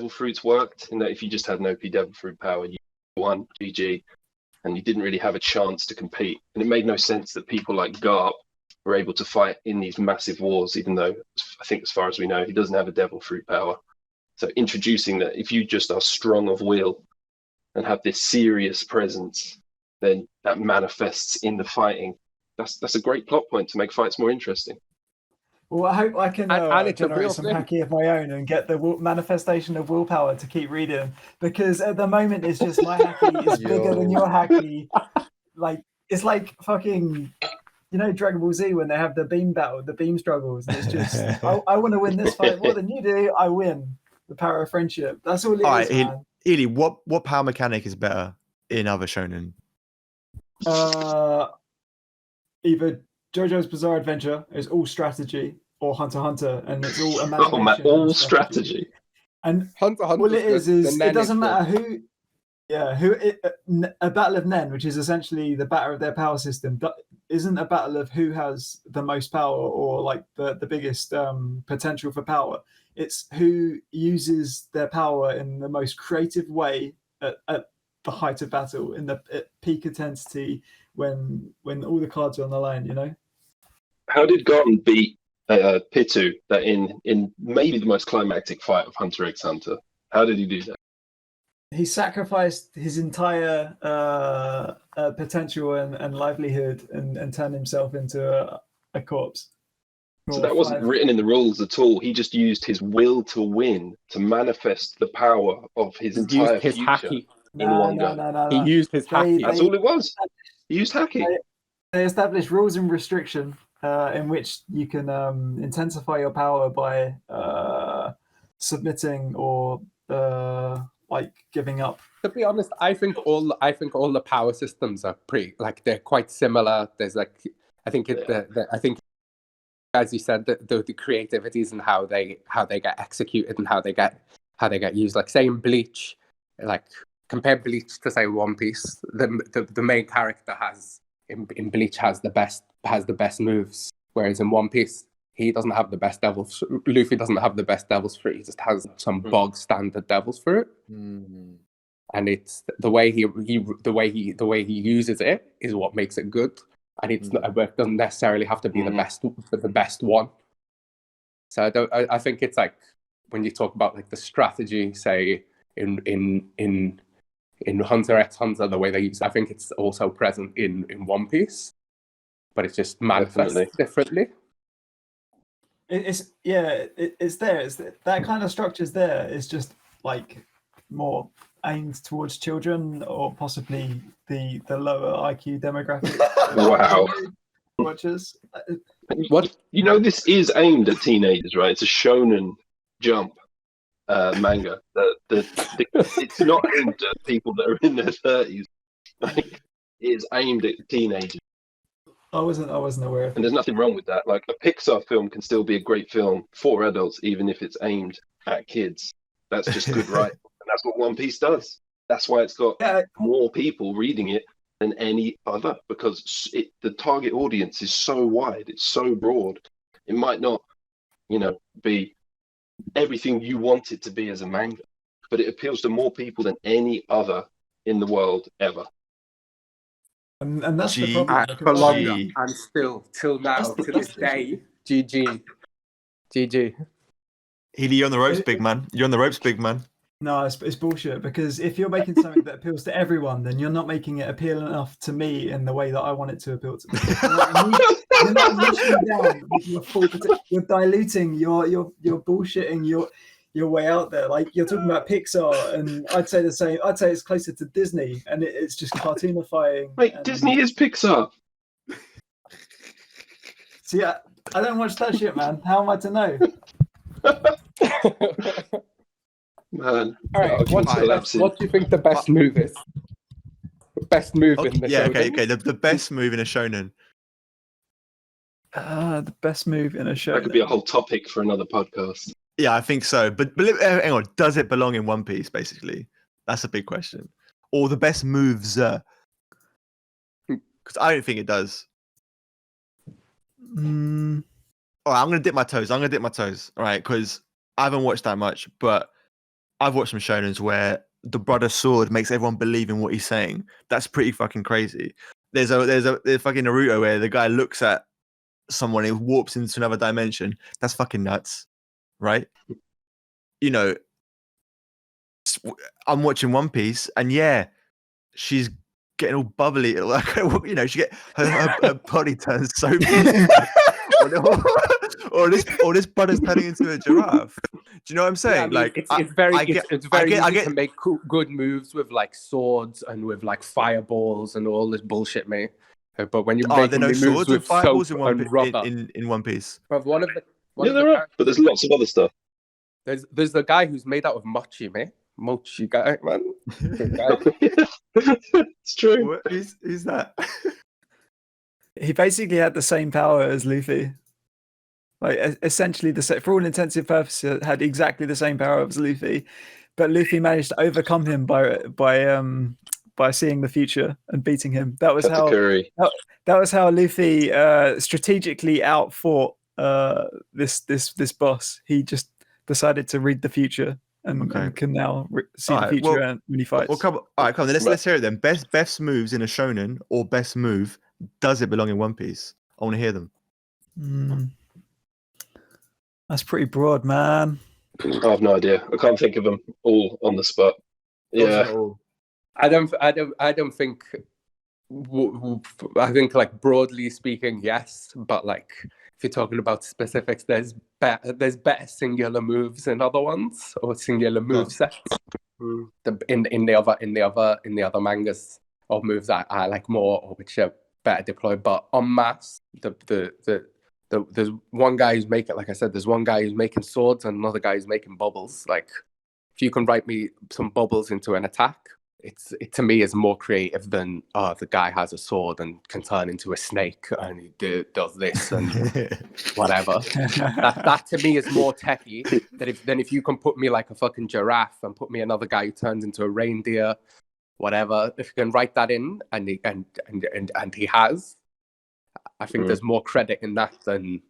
fruits worked, in that if you just had an OP devil fruit power, you won GG, and you didn't really have a chance to compete. And it made no sense that people like Garp were able to fight in these massive wars, even though I think, as far as we know, he doesn't have a devil fruit power. So introducing that if you just are strong of will and have this serious presence, then that manifests in the fighting. That's a great plot point to make fights more interesting. Well, I hope I can generate some haki of my own and get the manifestation of willpower to keep reading, because at the moment it's just my haki is bigger than your haki. Like it's like fucking, Dragon Ball Z when they have the beam battle, the beam struggles, and it's just I want to win this fight more than you do. I win. The power of friendship. That's all it is, man. Ely, what power mechanic is better in other shonen? Either JoJo's Bizarre Adventure is all strategy, or Hunter x Hunter, and it's all imagination. All strategy. And Hunter x Hunter. Well, it is it doesn't matter who. Yeah, a battle of Nen, which is essentially the battle of their power system, isn't a battle of who has the most power or like the biggest potential for power. It's who uses their power in the most creative way at the height of battle, at peak intensity, when all the cards are on the line. How did Garten beat Pitu that in maybe the most climactic fight of Hunter x Hunter? How did he do that? He sacrificed his entire potential and livelihood and turned himself into a corpse. So that wasn't written in the rules at all. He just used his will to win to manifest the power of his entire future haki. in one go. No. He used his haki. That's all it was. He used haki. They established rules and restriction in which you can intensify your power by submitting or like giving up. To be honest, I think all the power systems are they're quite similar. There's I think as you said, the creativities and how they get executed and how they get used. Like say in Bleach, like compare Bleach to say One Piece, the main character in Bleach has the best moves, whereas in One Piece he doesn't have the best devils. Luffy doesn't have the best devils fruit. He just has some bog standard devils fruit. Mm-hmm. And it's the way he uses it is what makes it good. and it doesn't necessarily have to be the best one. So I think it's like when you talk about like the strategy, say in Hunter x Hunter, the way they use, I think it's also present in One Piece, but it's just manifested differently. It's there. That kind of structure's there. It's just like more aimed towards children or possibly the lower IQ demographic. Wow. Watchers. What? You know, this is aimed at teenagers, right? It's a shonen jump manga. It's not aimed at people that are in their 30s. Like, it is aimed at teenagers. I wasn't aware of it. And there's nothing wrong with that. Like, a Pixar film can still be a great film for adults, even if it's aimed at kids. That's just good, right? And that's what One Piece does. That's why it's got more people reading it than any other, because the target audience is so wide, it's so broad. It might not, be everything you want it to be as a manga, but it appeals to more people than any other in the world ever. And that's the problem. For longer, and still till now, to this day, GG. Healy, you're on the ropes, big man. You're on the ropes, big man. No, it's bullshit, because if you're making something that appeals to everyone, then you're not making it appeal enough to me in the way that I want it to appeal to me. You're not niching down with your full potential. You're diluting. You're bullshitting your way out there. Like, you're talking about Pixar, and I'd say the same. I'd say it's closer to Disney, and it's just cartoonifying. Wait, Disney is Pixar. See, I don't watch that shit, man. How am I to know? Man. All right, what do you think the best move is? Best move in the shonen? Okay. The best move in a shonen. The best move in a shonen. That could be a whole topic for another podcast. Yeah, I think so. But hang on, does it belong in One Piece? Basically, that's a big question. Or the best moves? Because I don't think it does. All right, I'm gonna dip my toes. All right, because I haven't watched that much, but I've watched some shonens where the brother's sword makes everyone believe in what he's saying. That's pretty fucking crazy. There's fucking Naruto where the guy looks at someone, he warps into another dimension. That's fucking nuts, right? I'm watching One Piece, and she's getting all bubbly. Like, she her body turns so big. or this brother's turning into a giraffe. Do you know what I'm saying? Yeah, I mean, it's very easy to make good moves with like swords and with like fireballs and all this bullshit, mate. But when you make moves with fireballs soap and rubber in One Piece, but there are. But there's lots of other stuff. There's the guy who's made out of mochi, mate. Mochi guy, man. It's true. Who's that? He basically had the same power as Luffy. Like, essentially, for all intensive purposes, had exactly the same power as Luffy, but Luffy managed to overcome him by seeing the future and beating him. That was how Luffy strategically outfought this boss. He just decided to read the future and can now see the future when he fights. Well, come on. Let's hear it then. Best moves in a shonen, or best move, does it belong in One Piece? I want to hear them. That's pretty broad, man. I have no idea. I can't think of them all on the spot. Yeah, I don't think. I think, like, broadly speaking, yes, but like if you're talking about specifics, there's better singular moves in other ones, or singular move sets in the other mangas, or moves that I like more, or which are better deployed. But en masse, there's one guy who's making, like I said, there's one guy who's making swords and another guy who's making bubbles. Like, if you can write me some bubbles into an attack, it to me is more creative than the guy has a sword and can turn into a snake and he does this and whatever. That to me is more techie than if you can put me like a fucking giraffe and put me another guy who turns into a reindeer, whatever. If you can write that in and he has, I think there's more credit in that than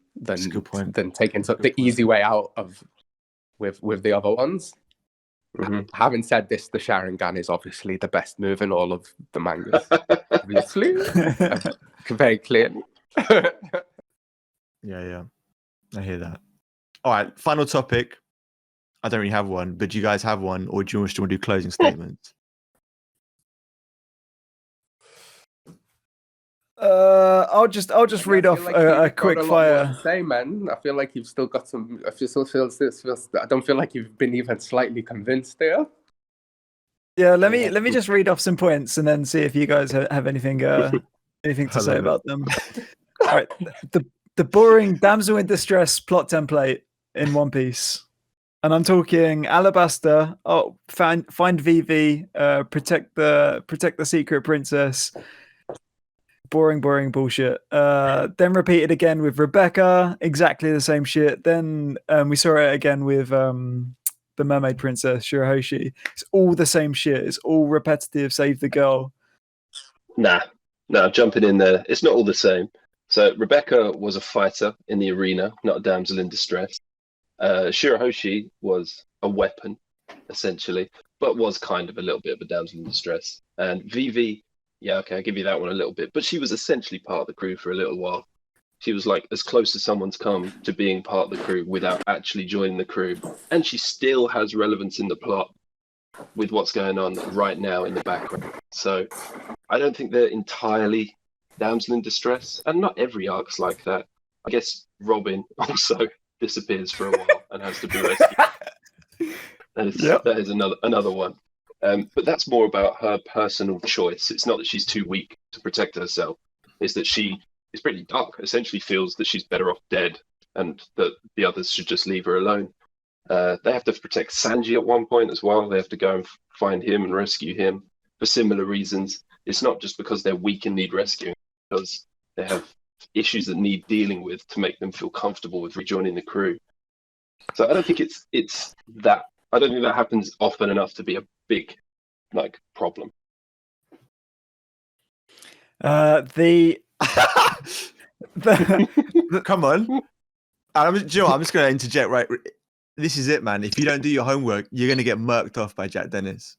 taking the easy way out of with the other ones. Having said this, the Sharingan is obviously the best move in all of the mangas. Obviously. Very clearly. Yeah. I hear that. All right, final topic. I don't really have one, but do you guys have one, or do you want to do closing statements? I'll just read off a quick fire. Say, man. I feel like you've still got some. I still feels this. I don't feel like you've been even slightly convinced there. Yeah, let me just read off some points and then see if you guys have anything to say about them. All right, the boring damsel in distress plot template in One Piece, and I'm talking Alabasta. Oh, find Vivi, protect the secret princess. Boring bullshit. Then repeated again with Rebecca, exactly the same shit. Then we saw it again with the mermaid princess Shirahoshi. It's all the same shit. It's all repetitive. Save the girl. Nah, jumping in there. It's not all the same. So Rebecca was a fighter in the arena, not a damsel in distress. Shirahoshi was a weapon, essentially, but was kind of a little bit of a damsel in distress. And Vivi, yeah, okay, I'll give you that one a little bit. But she was essentially part of the crew for a little while. She was like as close as someone's come to being part of the crew without actually joining the crew. And she still has relevance in the plot with what's going on right now in the background. So I don't think they're entirely damsel in distress. And not every arc's like that. I guess Robin also disappears for a while and has to be rescued. That is another one. But that's more about her personal choice. It's not that she's too weak to protect herself. It's that she is pretty dark, essentially feels that she's better off dead and that the others should just leave her alone. They have to protect Sanji at one point as well. They have to go and find him and rescue him for similar reasons. It's not just because they're weak and need rescuing, because they have issues that need dealing with to make them feel comfortable with rejoining the crew. So I don't think it's that. I don't think that happens often enough to be a big problem. Come on. I'm just going to interject right. This is it, man. If you don't do your homework, you're going to get murked off by Jack Dennis.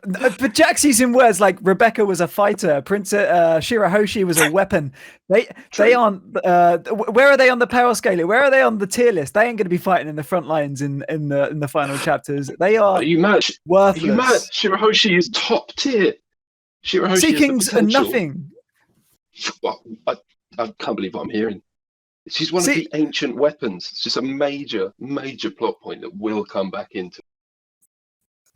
But Jack's using words like Rebecca was a fighter, Princess Shirahoshi was a weapon. They aren't. Where are they on the power scale? Where are they on the tier list? They ain't going to be fighting in the front lines in the final chapters. They are worthless. You mad? Shirahoshi is top tier. Shirahoshi Sea Kings are nothing. Well, I can't believe what I'm hearing. She's one of the ancient weapons. It's just a major plot point that will come back into.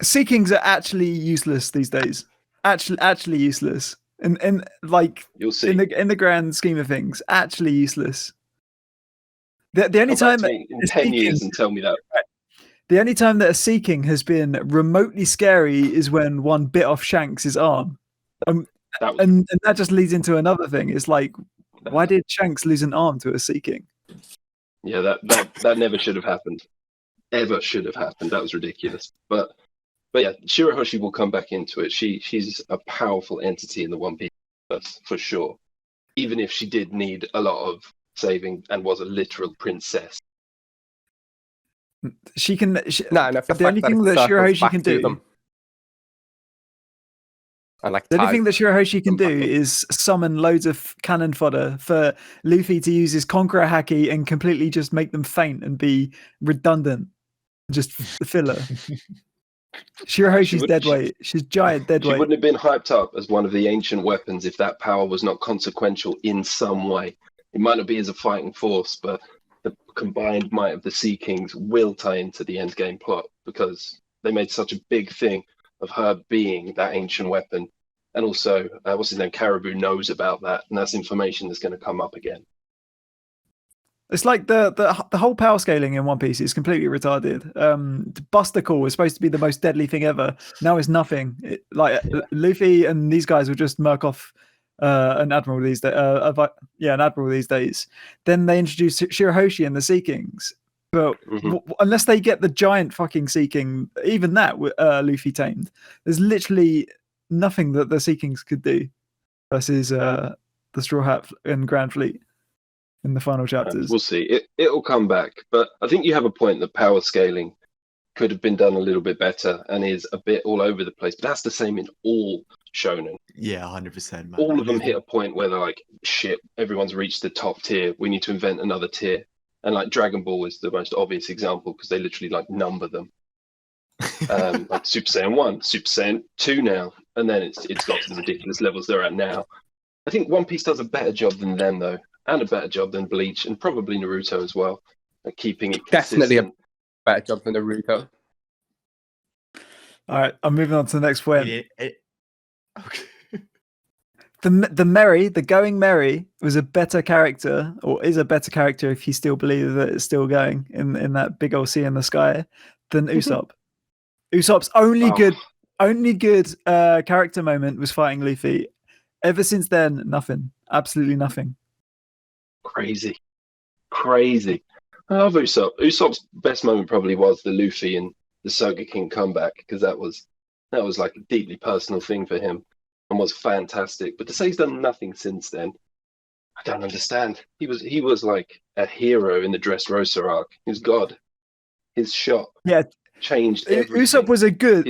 Sea Kings are actually useless these days. Actually useless. And like you'll see in the grand scheme of things, actually useless. The only time in 10 years and tell me that. The only time that a Sea King has been remotely scary is when one bit off Shanks' arm. And that just leads into another thing. It's like, why did Shanks lose an arm to a Sea King? Yeah, that never should have happened. Ever should have happened. That was ridiculous. But yeah, Shirahoshi will come back into it. She's a powerful entity in the One Piece for sure. Even if she did need a lot of saving and was a literal princess. She can. The only thing that Shirahoshi can do. The only thing that Shirahoshi can do is summon loads of cannon fodder for Luffy to use his Conqueror Haki and completely just make them faint and be redundant. Just filler. Shirahoshi's dead weight. She's giant dead weight. She wouldn't have been hyped up as one of the ancient weapons if that power was not consequential in some way. It might not be as a fighting force, but the combined might of the Sea Kings will tie into the endgame plot because they made such a big thing of her being that ancient weapon. And also, what's his name? Caribou knows about that, and that's information that's going to come up again. It's like the whole power scaling in One Piece is completely retarded. Buster Call was supposed to be the most deadly thing ever. Now it's nothing. Luffy and these guys will just murk off an admiral these days. An admiral these days. Then they introduce Shirahoshi and the Sea Kings. But unless they get the giant fucking Sea King, even that Luffy tamed. There's literally nothing that the Sea Kings could do versus the Straw Hat and Grand Fleet in the final chapters. We'll see. It'll come back. But I think you have a point that power scaling could have been done a little bit better and is a bit all over the place. But that's the same in all shonen. Yeah, 100%, man. All of them hit a point where they're like, shit, everyone's reached the top tier. We need to invent another tier. And like Dragon Ball is the most obvious example because they literally like number them. Like Super Saiyan 1, Super Saiyan 2 now. And then it's got to the ridiculous levels they're at now. I think One Piece does a better job than them, though, and a better job than Bleach, and probably Naruto as well, at keeping it consistent. Definitely a better job than Naruto. All right, I'm moving on to the next point. Okay. The Going Merry was a better character, or is a better character if you still believe that it's still going in that big old sea in the sky, than Usopp. Usopp's only good character moment was fighting Luffy. Ever since then, nothing. Absolutely nothing. Crazy. I love Usopp. Usopp's best moment probably was the Luffy and the Soga King comeback, because that was like a deeply personal thing for him and was fantastic. But to say he's done nothing since then, I don't understand. He was like a hero in the Dressrosa arc. He was God. His shot changed everything. Usopp was a god.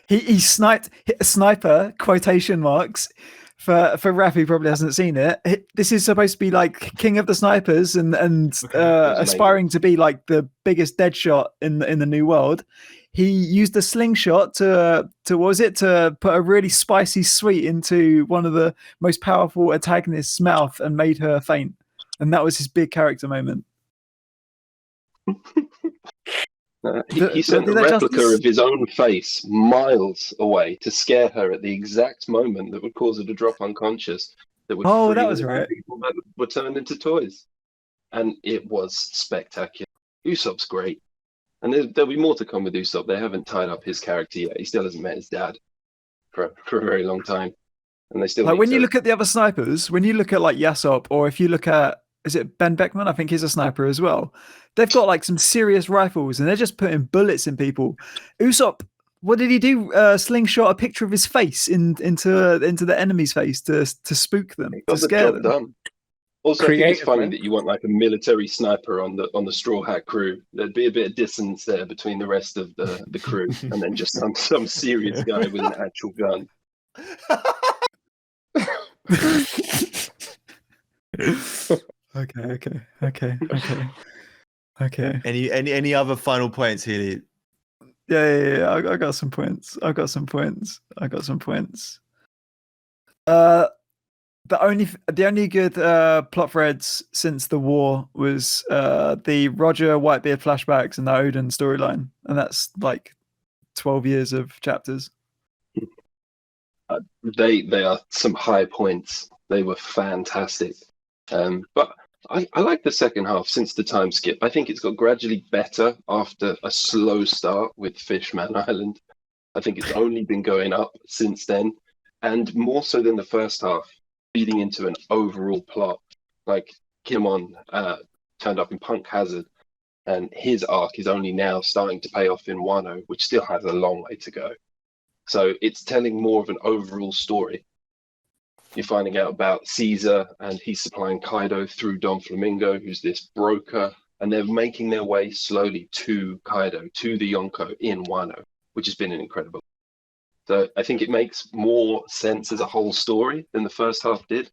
He sniped sniper quotation marks for Raph, who probably hasn't seen it. This is supposed to be like king of the snipers and aspiring to be like the biggest dead shot in the new world. He used a slingshot to put a really spicy sweet into one of the most powerful antagonists' mouth and made her faint. And that was his big character moment. He sent a replica of his own face miles away to scare her at the exact moment that would cause her to drop unconscious. That was right. People that were turned into toys, and it was spectacular. Usopp's great, and there'll be more to come with Usopp. They haven't tied up his character yet. He still hasn't met his dad for a very long time, and they still like when you look at the other snipers. When you look at like Yasop, or if you look at is it Ben Beckman? I think he's a sniper as well. They've got like some serious rifles and they're just putting bullets in people. Usopp, what did he do? Slingshot a picture of his face into the enemy's face to spook them, to scare them. Done. Also, I think it's funny that you want like a military sniper on the Straw Hat crew. There'd be a bit of distance there between the rest of the crew, and then just some serious guy with an actual gun. Okay. Any other final points, Healy? Yeah. I got some points. The only good plot threads since the war was the Roger Whitebeard flashbacks and the Odin storyline, and that's like 12 years of chapters. They are some high points. They were fantastic. But I like the second half since the time skip. I think it's got gradually better after a slow start with Fishman Island. I think it's only been going up since then, and more so than the first half, feeding into an overall plot. Like Kinemon turned up in Punk Hazard, and his arc is only now starting to pay off in Wano, which still has a long way to go. So it's telling more of an overall story. You're finding out about Caesar, and he's supplying Kaido through Don Flamingo, who's this broker, and they're making their way slowly to Kaido, to the Yonko in Wano, which has been an incredible. So I think it makes more sense as a whole story than the first half did,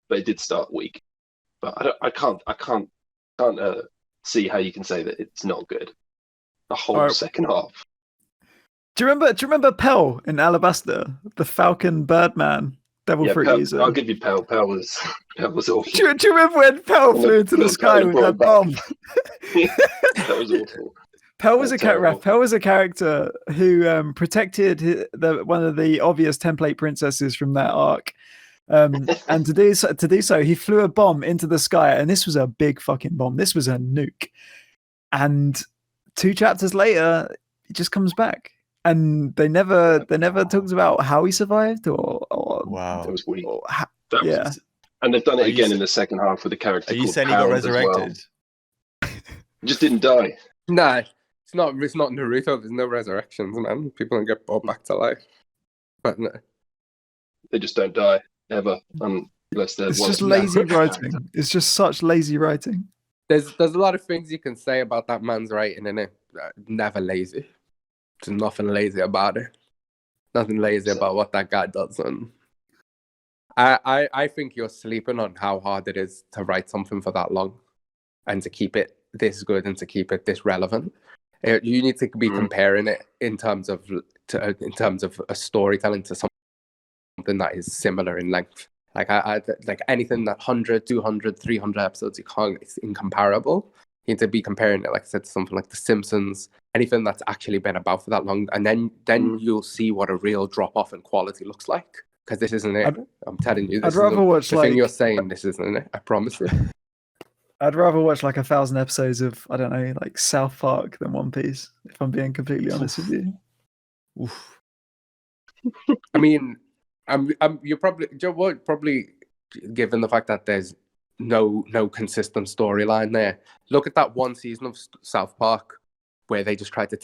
but it did start weak. But I can't see how you can say that it's not good. The whole second half. Do you remember Pell in Alabasta, the Falcon Birdman? Devil Fruit user. I'll give you Pell. Pell was awful. Do you remember when Pell flew into the sky with that bomb? That was awful. Pell was a character who protected one of the obvious template princesses from that arc. And to do so, he flew a bomb into the sky, and this was a big fucking bomb. This was a nuke. And 2 chapters later, it just comes back. And they never talked about how he survived or wow, that was weak. And they've done it again in the second half with a character. Are you saying he got resurrected? Well. Just didn't die. No, it's not Naruto. There's no resurrections, man. People don't get brought back to life. But no, they just don't die ever, unless they're. It's just lazy writing. It's just such lazy writing. There's a lot of things you can say about that man's writing, innit? Never lazy. There's nothing lazy about it. Nothing lazy about what that guy does. And I think you're sleeping on how hard it is to write something for that long and to keep it this good and to keep it this relevant. You need to be comparing it in terms of a storytelling to something that is similar in length. Like I like anything that 100, 200, 300 episodes, it's incomparable. You need to be comparing it, like I said, to something like The Simpsons, anything that's actually been about for that long, and then you'll see what a real drop off in quality looks like. Because this isn't it. I'm telling you, this I'd rather watch the thing you're saying. This isn't it. I promise you. I'd rather watch like 1,000 episodes of, I don't know, like South Park than One Piece. If I'm being completely honest with you. Oof. I mean, you're probably given the fact that there's no consistent storyline there. Look at that one season of South Park where they just tried to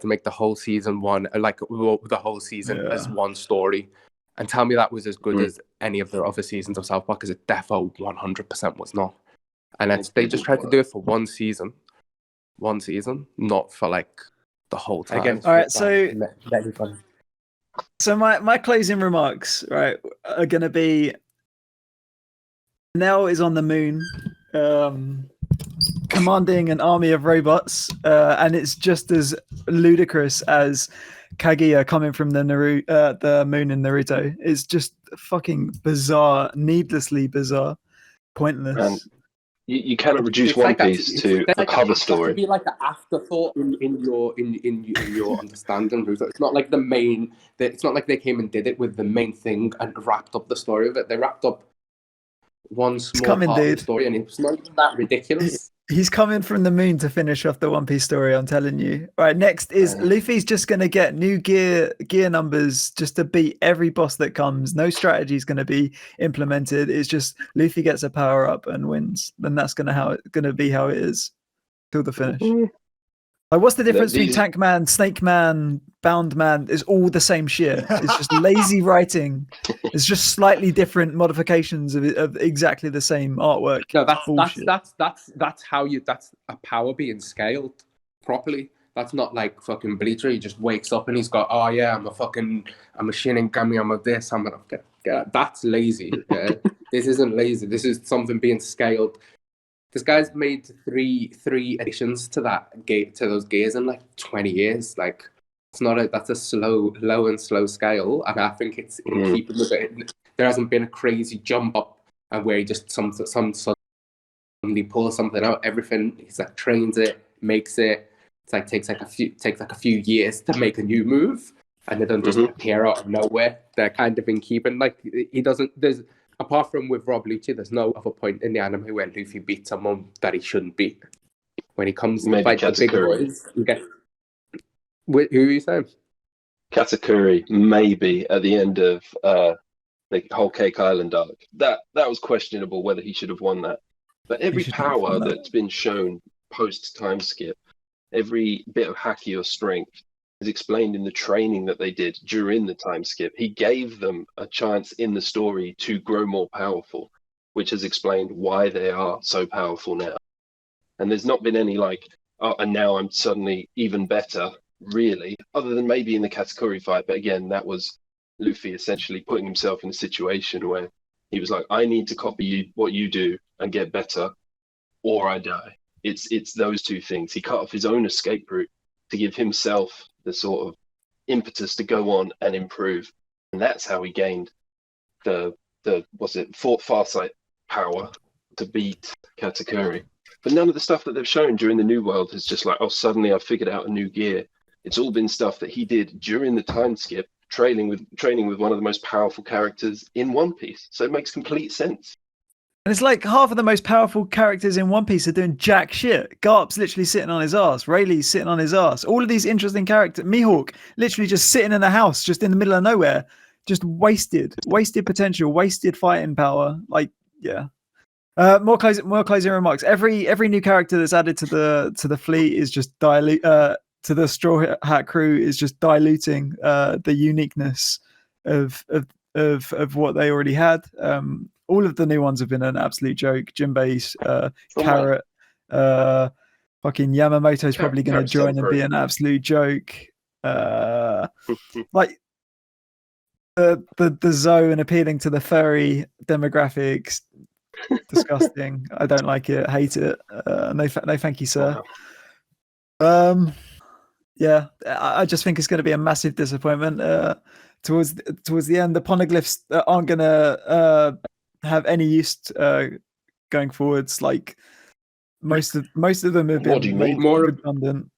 make the whole season the whole season as one story, and tell me that was as good as any of the other seasons of South Park, because it defo 100% was not. And they just tried to do it for one season, not for like the whole time. Again, all right, so my closing remarks, right, are going to be Nell is on the moon, commanding an army of robots, and it's just as ludicrous as Kaguya coming from the moon in Naruto. It's just fucking bizarre, needlessly bizarre, pointless. And you cannot reduce One Piece to a cover story. That could be like an afterthought in your understanding. It's not like the main. It's not like they came and did it with the main thing and wrapped up the story of it. They wrapped up one small part of the story, and it's not even that ridiculous. He's coming from the moon to finish off the One Piece story, I'm telling you. All right, next is Luffy's just going to get new gear numbers just to beat every boss that comes. No strategy is going to be implemented. It's just Luffy gets a power up and wins. Then that's going to be how it is till the finish. Like, what's the difference between Tank Man, Snake Man, Bound Man? It's all the same shit. It's just lazy writing. It's just slightly different modifications of exactly the same artwork. No, that's how that's a power being scaled properly. That's not like fucking Bleacher. He just wakes up and he's got, oh yeah, I'm a Shinigami, I'm a this, I'm a that's lazy. Yeah. This isn't lazy. This is something being scaled. This guy's made three additions to those gears in like 20 years. Like, that's a low and slow scale, and I think it's in keeping with it. There hasn't been a crazy jump up and where he just suddenly pulls something out. Everything he's like trains it, makes it. It's like takes like a few years to make a new move, and they don't just appear out of nowhere. They're kind of in keeping. Like, he doesn't. Apart from with Rob Lucci, there's no other point in the anime where Luffy beats someone that he shouldn't beat. When he comes to fight the big boys, you get... Who are you saying? Katakuri, maybe, at the end of the whole Cake Island arc. That was questionable whether he should have won that. But every power that's been shown post-time skip, every bit of haki or strength, is explained in the training that they did during the time skip. He gave them a chance in the story to grow more powerful, which has explained why they are so powerful now. And there's not been any like, oh, and now I'm suddenly even better, really, other than maybe in the Katakuri fight. But again, that was Luffy essentially putting himself in a situation where he was like, I need to copy what you do and get better, or I die. It's those two things. He cut off his own escape route to give himself the sort of impetus to go on and improve, and that's how he gained the Farsight power to beat Katakuri. But none of the stuff that they've shown during the New World is just like, oh, suddenly I've figured out a new gear. It's all been stuff that he did during the time skip, training with one of the most powerful characters in One Piece. So it makes complete sense. And it's like half of the most powerful characters in One Piece are doing jack shit. Garp's literally sitting on his ass. Rayleigh's sitting on his ass. All of these interesting characters. Mihawk literally just sitting in a house, just in the middle of nowhere. Just wasted potential, wasted fighting power. Like, yeah. More closing remarks. Every new character that's added to the fleet is just to the Straw Hat crew is just diluting the uniqueness of of what they already had. All of the new ones have been an absolute joke. Jinbei's Carrot, fucking Yamamoto's probably going to join and be an absolute joke. Like the zone appealing to the furry demographics, disgusting. I don't like it, hate it. No thank you, sir. Wow. Yeah, I just think it's going to be a massive disappointment. Towards the end, the poneglyphs aren't going to have any use going forwards. Like most of them have been made more redundant.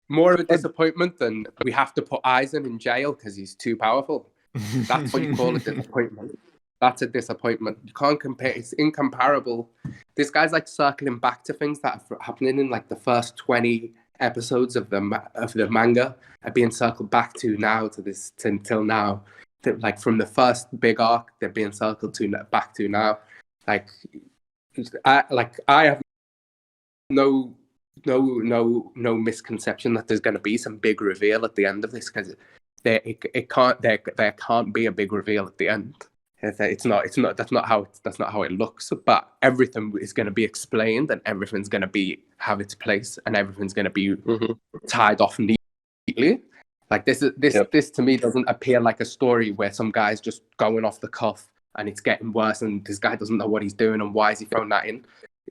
More of a disappointment than we have to put Aizen in jail because he's too powerful. That's what you call a disappointment. That's a disappointment. You can't compare. It's incomparable. This guy's like circling back to things that are happening in like the first 20 episodes of the manga are being circled back to now until now. Like from the first big arc, they're being circled back to now. Like I have no misconception that there's going to be some big reveal at the end of this, because there can't be a big reveal at the end. That's not how it looks. But everything is going to be explained, and everything's going to have its place, and everything's going to be tied off neatly. Like this to me doesn't appear like a story where some guy's just going off the cuff and it's getting worse, and this guy doesn't know what he's doing, and why is he throwing that in?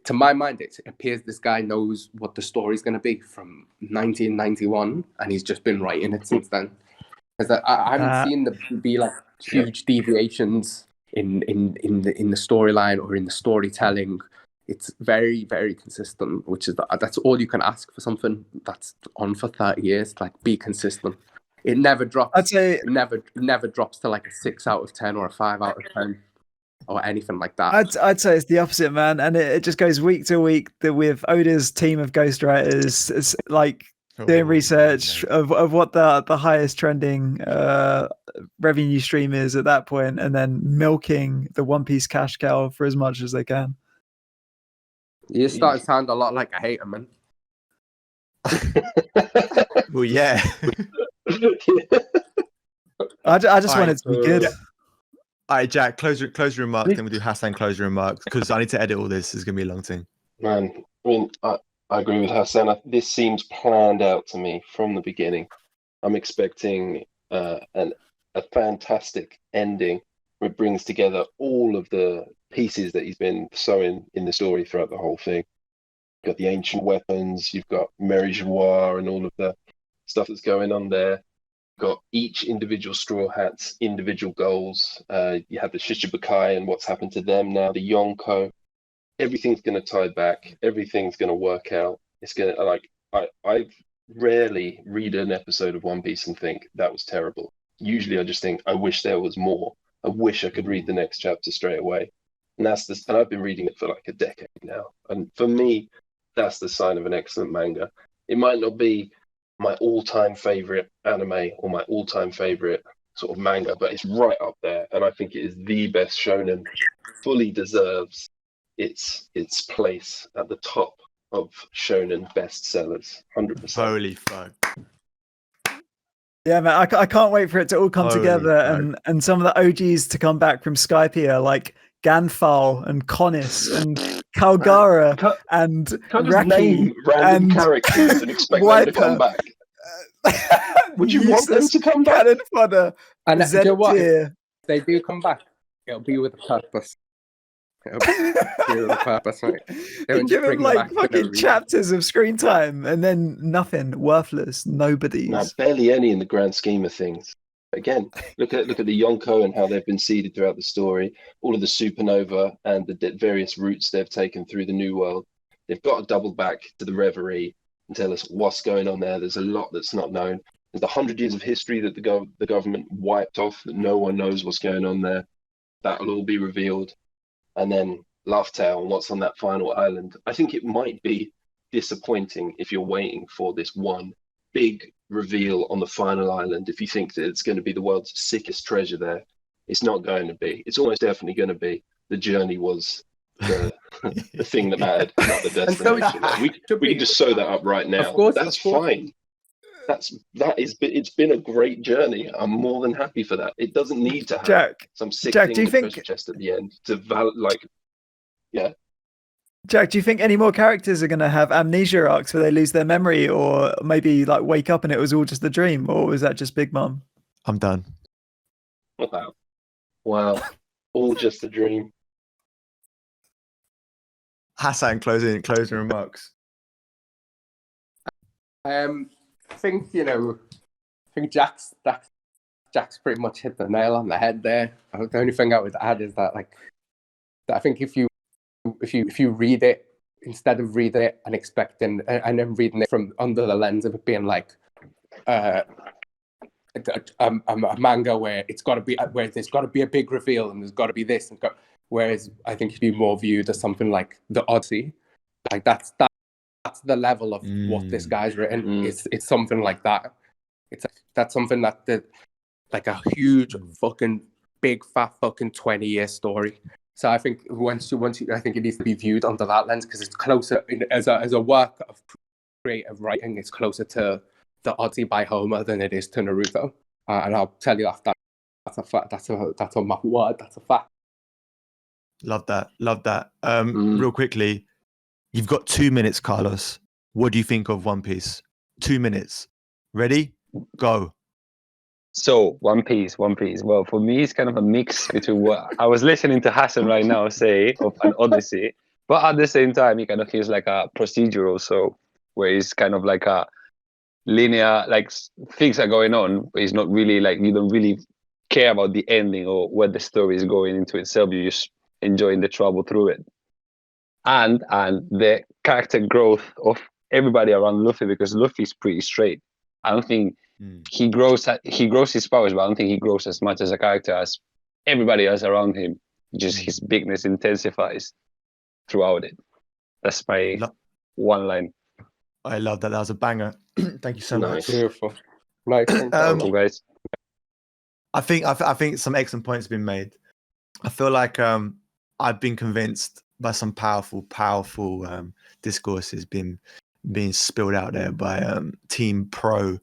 To my mind, it appears this guy knows what the story's going to be from 1991, and he's just been writing it since then. Because I haven't seen there be like huge deviations in the storyline or in the storytelling. It's very, very consistent, that's all you can ask for something that's on for 30 years. Like, be consistent. It never drops. I'd say it never drops to like a 6 out of 10 or a 5 out of 10. Or anything like that. I'd say it's the opposite, man, and it just goes week to week with Oda's team of ghostwriters. It's like doing research of what the highest trending revenue stream is at that point, and then milking the One Piece cash cow for as much as they can. You're starting to sound a lot like a hater, man. Well, yeah. I just want it to be good. All right, Jack, close your remarks, then we'll do Hassan close your remarks, because I need to edit all this. It's going to be a long thing. Man, I mean, I agree with Hassan. This seems planned out to me from the beginning. I'm expecting a fantastic ending where it brings together all of the pieces that he's been sewing in the story throughout the whole thing. You've got the ancient weapons, you've got Mary Joie and all of the stuff that's going on there. Got each individual Straw Hat's individual goals. You have the Shichibukai and what's happened to them now, the Yonko. Everything's going to tie back. Everything's going to work out. It's going to, I rarely read an episode of One Piece and think that was terrible. Usually I just think, I wish there was more. I wish I could read the next chapter straight away. And and I've been reading it for like a decade now. And for me, that's the sign of an excellent manga. It might not be my all-time favorite anime or my all-time favorite sort of manga, but it's right up there, and I think it is the best shonen. Fully deserves its place at the top of shonen bestsellers. 100%. Holy fuck! Yeah, man, I can't wait for it to all come together, and some of the OGs to come back from Skypiea, like Ganfal and Conis and Calgara and Raki and characters and expect them to come back. Would you want them to come back? And you know what? If they do come back, it'll be with a purpose. It'll be with a purpose, right? Give them like fucking chapters of screen time, and then nothing, worthless, nobody's. No, barely any in the grand scheme of things. Again, look at the Yonko and how they've been seeded throughout the story. All of the supernova and the various routes they've taken through the New World. They've got to double back to the Reverie and tell us what's going on there. There's a lot that's not known. There's 100 years of history that the government wiped off, that no one knows what's going on there. That'll all be revealed. And then Laugh Tale and what's on that final island. I think it might be disappointing if you're waiting for this one big reveal on the final island. If you think that it's going to be the world's sickest treasure there, it's not going to be. It's almost definitely going to be the journey was the thing that mattered, not the destination. We can just sew that up right now. Of course, that's fine. It's been a great journey. I'm more than happy for that. It doesn't need to have Jack, some sick Jack, thing do in you the think treasure chest at the end to yeah. Jack, do you think any more characters are going to have amnesia arcs where they lose their memory, or maybe like wake up and it was all just a dream, or was that just Big Mom? I'm done. Wow. All just a dream. Hassan, closing remarks. I think Jack's pretty much hit the nail on the head there. The only thing I would add is that I think if you read it instead of reading it and expecting and then reading it from under the lens of it being like a manga where there's got to be a big reveal and there's got to be this, whereas I think if you more viewed as something like the Odyssey, like that's the level of what this guy's written. It's something like that. That's something that like a huge fucking big fat fucking 20-year story. So I think once you, I think it needs to be viewed under that lens because it's closer as a work of creative writing. It's closer to the Odyssey by Homer than it is to Naruto, and I'll tell you that's a fact. That's a my word. That's a fact. Love that. Real quickly, you've got 2 minutes, Carlos. What do you think of One Piece? 2 minutes. Ready? Go. So One Piece. Well, for me, it's kind of a mix between what I was listening to Hassan right now say of an Odyssey, but at the same time, it kind of feels like a procedural. So where it's kind of like a linear, like things are going on, but it's not really like you don't really care about the ending or where the story is going into itself. You're just enjoying the travel through it, and the character growth of everybody around Luffy, because Luffy's pretty straight. I don't think he grows his powers, but I don't think he grows as much as a character as everybody else around him. Just his bigness intensifies throughout it. That's my one line. I love that. That was a banger. Thank you so much. Beautiful. Nice. Cool, guys. I think some excellent points have been made. I feel like I've been convinced by some powerful discourses being spilled out there by Team Pro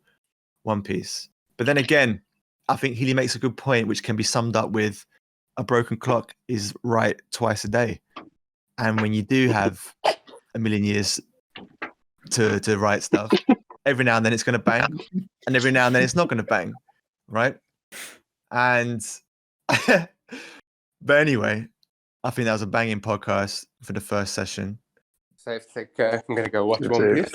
One Piece. But then again, I think Healy makes a good point, which can be summed up with a broken clock is right twice a day. And when you do have a million years to write stuff, every now and then it's going to bang, and every now and then it's not going to bang, right? And but anyway, I think that was a banging podcast for the first session. So I think I'm going to go watch One Piece.